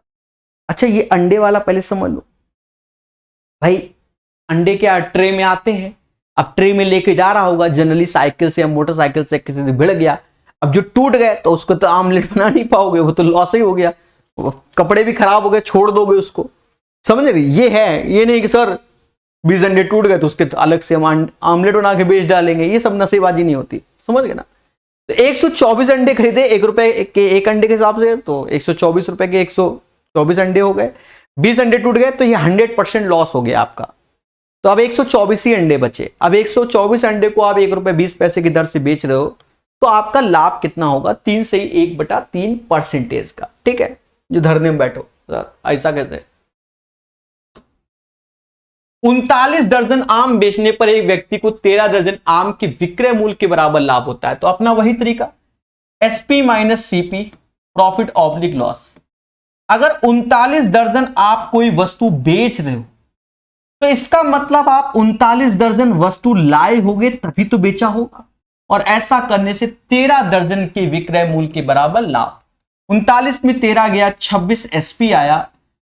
अच्छा ये अंडे वाला पहले समझ लो भाई। अंडे क्या ट्रे में आते हैं, अब ट्रे में लेके जा रहा होगा, जनरली साइकिल से या मोटरसाइकिल से किसी से भिड़ गया, अब जो टूट गए तो उसको तो आमलेट बना नहीं पाओगे, वो तो लॉस ही हो गया, कपड़े भी खराब हो गए, छोड़ दोगे उसको। समझ रही? ये है, ये नहीं कि सर 20 अंडे टूट गए तो उसके तो अलग से हम आमलेट बना के बेच डालेंगे, ये सब नशेबाजी नहीं होती, समझ गए ना। तो 124 अंडे खरीदे 1 रुपए के एक अंडे के हिसाब से, तो 124 रुपए के 124 अंडे हो गए, 20 अंडे टूट गए, तो ये 100% लॉस हो गया आपका। तो अब 124 ही अंडे बचे। अब 124 अंडे को आप 1 रुपए 20 पैसे की दर से बेच रहे हो, तो आपका लाभ कितना होगा? 3 से 1/3% का, ठीक है। जो धरने में बैठो ऐसा कैसे? 39 दर्जन आम बेचने पर एक व्यक्ति को 13 दर्जन आम के विक्रय मूल्य के बराबर लाभ होता है। तो अपना वही तरीका, SP minus CP, profit oblique loss. अगर 39 दर्जन आप कोई वस्तु बेच रहे हो तो इसका मतलब आप 39 दर्जन वस्तु लाए होगे तभी तो बेचा होगा, और ऐसा करने से 13 दर्जन के विक्रय मूल्य के बराबर लाभ। 39 में 13 गया, 26 एसपी आया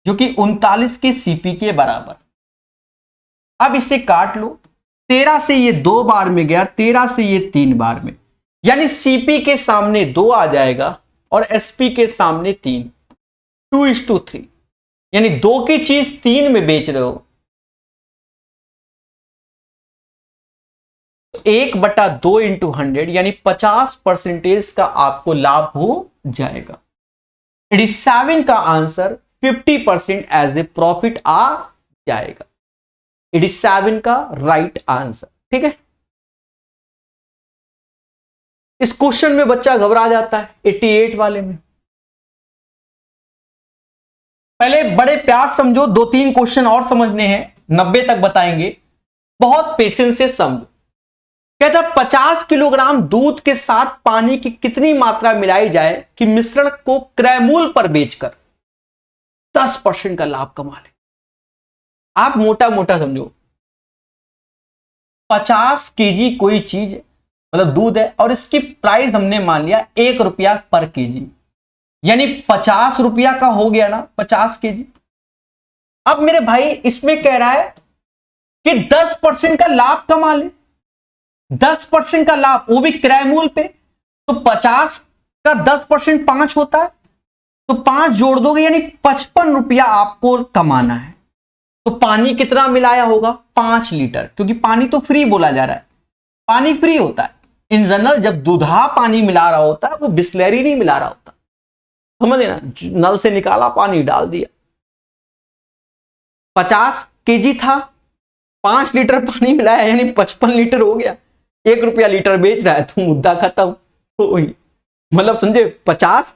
जो कि 39 के सीपी के बराबर। अब इसे काट लो, 13 से ये 2 बार में गया, 13 से ये 3 बार में, यानी सीपी के सामने 2 आ जाएगा और एसपी के सामने 3, 2:3, यानी 2 की चीज 3 में बेच रहे हो, 1/2 इंटू 100 यानी 50% का आपको लाभ हो जाएगा। 87 का आंसर 50% एज ए प्रॉफिट आ जाएगा। 87 का राइट आंसर। ठीक है, इस क्वेश्चन में बच्चा घबरा जाता है 88 वाले में। पहले बड़े प्यार समझो, 2-3 क्वेश्चन और समझने हैं, 90 तक बताएंगे, बहुत पेशेंस से समझो। कहता 50 किलोग्राम दूध के साथ पानी की कितनी मात्रा मिलाई जाए कि मिश्रण को क्रय मूल्य पर बेचकर 10% का लाभ कमा ले। आप मोटा मोटा समझो, 50 केजी कोई चीज मतलब दूध है और इसकी प्राइस हमने मान लिया 1 रुपया पर केजी, यानी 50 रुपया का हो गया ना 50 केजी। अब मेरे भाई इसमें कह रहा है कि 10% का लाभ कमा ले, 10% का लाभ, वो भी क्रय मूल्य पे। तो 50 का 10% 5 होता है, तो 5 जोड़ दोगे यानी 55 रुपया आपको कमाना है। तो पानी कितना मिलाया होगा? 5 लीटर, क्योंकि पानी तो फ्री बोला जा रहा है, पानी फ्री होता है इन जनरल। जब दूधा पानी मिला रहा होता है वो बिस्लेरी नहीं मिला रहा होता, समझ ना, नल से निकाला पानी डाल दिया। 50 केजी था, 5 लीटर पानी मिलाया यानी 55 लीटर हो गया, 1 रुपया लीटर बेच रहा है तो मुद्दा खत्म। तो मतलब समझे, 50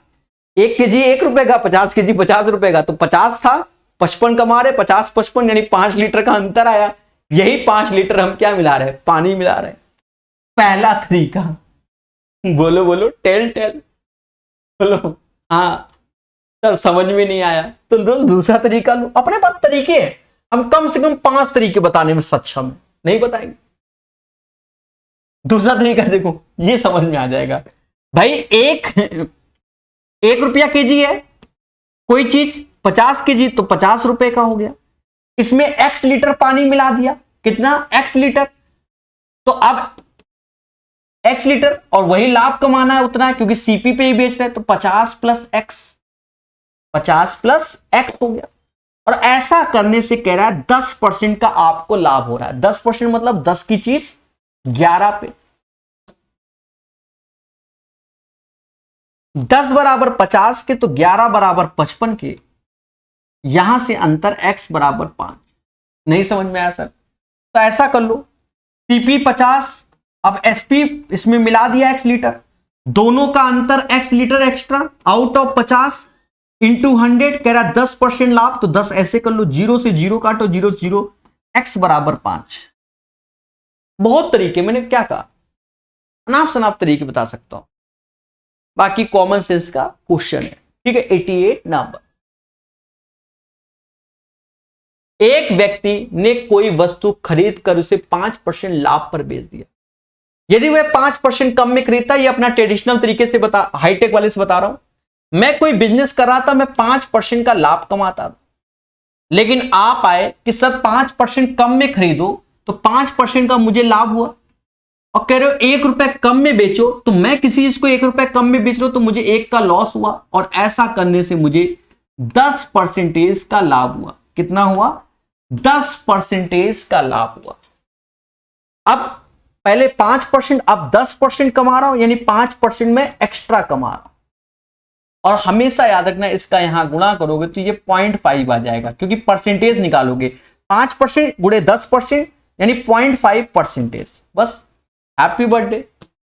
1 केजी 1 रुपए का, 50 केजी 50 रुपए का, तो 50 था 55 कमा रहे, 50-55 यानी 5 लीटर का अंतर आया। यही 5 लीटर हम क्या मिला रहे हैं? पानी मिला रहे हैं। पहला तरीका, बोलो बोलो, टेल बोलो। हाँ सर समझ में नहीं आया तो दूसरा तरीका लो। अपने पास तरीके हैं, हम कम से कम 5 तरीके बताने में सक्षम है, नहीं बताएंगे। दूसरा तरीका देखो, ये समझ में आ जाएगा भाई। 1 रुपया केजी है कोई चीज, 50 केजी तो 50 रुपए का हो गया। इसमें x लीटर पानी मिला दिया, कितना? x litre. तो अब x लीटर और वही लाभ कमाना है उतना है, क्योंकि सीपी पे ही बेच रहे हैं, तो 50 प्लस x, 50 प्लस x हो गया। और ऐसा करने से कह रहा है 10% का आपको लाभ हो रहा है। 10% मतलब 10 की चीज 11 पे। 10 बराबर 50 के तो 11 बराबर 55 के, यहां से अंतर x बराबर 5। नहीं समझ में आया सर? तो ऐसा कर लो, सीपी 50, अब एसपी इसमें मिला दिया x लीटर, दोनों का अंतर x litre extra, out of 50 into 100 कह रहा 10% लाभ, तो 10 ऐसे कर लो, 0 से 0 काटो, 0 से 0, x बराबर 5। बहुत तरीके, मैंने क्या कहा, अनाप शनाप तरीके बता सकता हूं, बाकी कॉमन सेंस का क्वेश्चन है। ठीक है, 88 नंबर। एक व्यक्ति ने कोई वस्तु खरीद कर उसे 5% लाभ पर बेच दिया। यदि वह 5% कम में खरीदता, ये अपना ट्रेडिशनल तरीके से बता, हाईटेक वाले से बता रहा हूं। मैं कोई बिजनेस कर रहा था, मैं 5% का लाभ कमाता था, लेकिन आप आए कि सर 5% कम में खरीदो, तो 5% का मुझे लाभ हुआ, और कह रहे हो 1 रुपए कम में बेचो, तो मैं किसी चीज को 1 रुपए कम में बेच रहा हूं तो मुझे 1 का लॉस हुआ, और ऐसा करने से मुझे 10% का लाभ हुआ। कितना हुआ? 10% का लाभ हुआ। अब पहले 5%, अब 10% कमा रहा हूं, यानी 5% में एक्स्ट्रा कमा रहा हूं। और हमेशा याद रखना, इसका यहां गुणा करोगे तो ये 0.5 आ जाएगा, क्योंकि परसेंटेज निकालोगे। 5% गुणे 10% यानी 0.5%। बस, हैप्पी बर्थडे।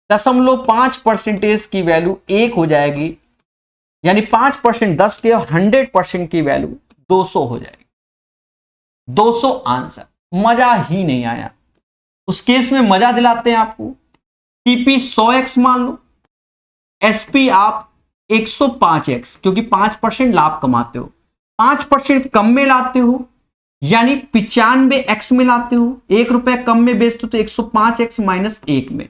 0.5% की वैल्यू 1 हो जाएगी, यानी 5% 10 के, और 100% की वैल्यू 200 हो जाएगी। 200 आंसर। मजा ही नहीं आया। उस केस में मजा दिलाते हैं आपको। टीपी 100x मान लो, एसपी आप 105x, क्योंकि 5% लाभ कमाते हो, 5% कम में लाते हो, यानी 95x में लाते हो, 1 रुपए कम में बेचते हो तो 105x माइनस 1 में,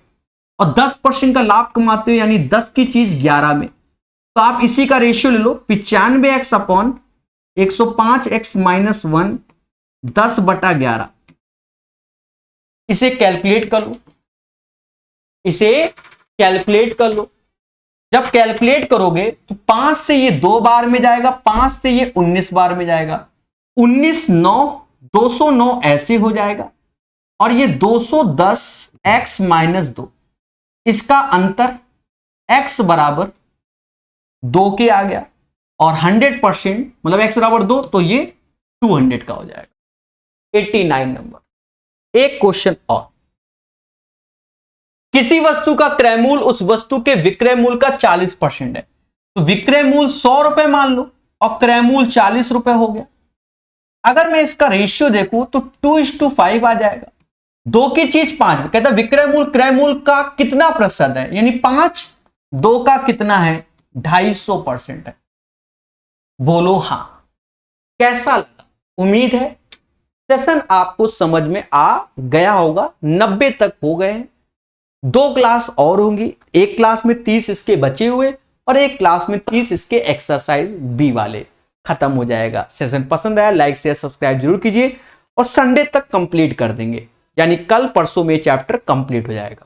और 10% का लाभ कमाते हो यानी 10 की चीज 11 में। तो आप इसी का रेशियो ले लो, 95x अपॉन 105x माइनस 1, 10/11। इसे कैलकुलेट कर लो, इसे कैलकुलेट कर लो। जब कैलकुलेट करोगे तो 5 से ये 2 बार में जाएगा, 5 से ये 19 बार में जाएगा, 19 9 209 ऐसे हो जाएगा, और ये 210x माइनस 2, इसका अंतर x बराबर 2 के आ गया, और 100% मतलब x बराबर 2 तो ये 200 का हो जाएगा। 89 नंबर। एक क्वेश्चन और, किसी वस्तु का क्रय मूल्य उस वस्तु के विक्रय मूल्य का 40% है, तो विक्रय मूल्य 100 रुपए मान लो और क्रय मूल्य 40 रुपए हो गया। अगर मैं इसका रेशियो देखूं तो 2:5 आ जाएगा। 2 की चीज 5, कहता विक्रय मूल्य क्रय मूल्य का कितना प्रतिशत है, यानी 5, 2 का कितना है, 250% है। बोलो हाँ। कैसा लगा? उम्मीद है सेशन आपको समझ में आ गया होगा। 90 तक हो गए हैं। 2 क्लास और होंगी, एक क्लास में 30 इसके बचे हुए और एक क्लास में 30 इसके एक्सरसाइज बी वाले खत्म हो जाएगा। सेशन पसंद आया लाइक शेयर सब्सक्राइब जरूर कीजिए, और संडे तक कंप्लीट कर देंगे, यानी कल परसों में चैप्टर कंप्लीट हो जाएगा।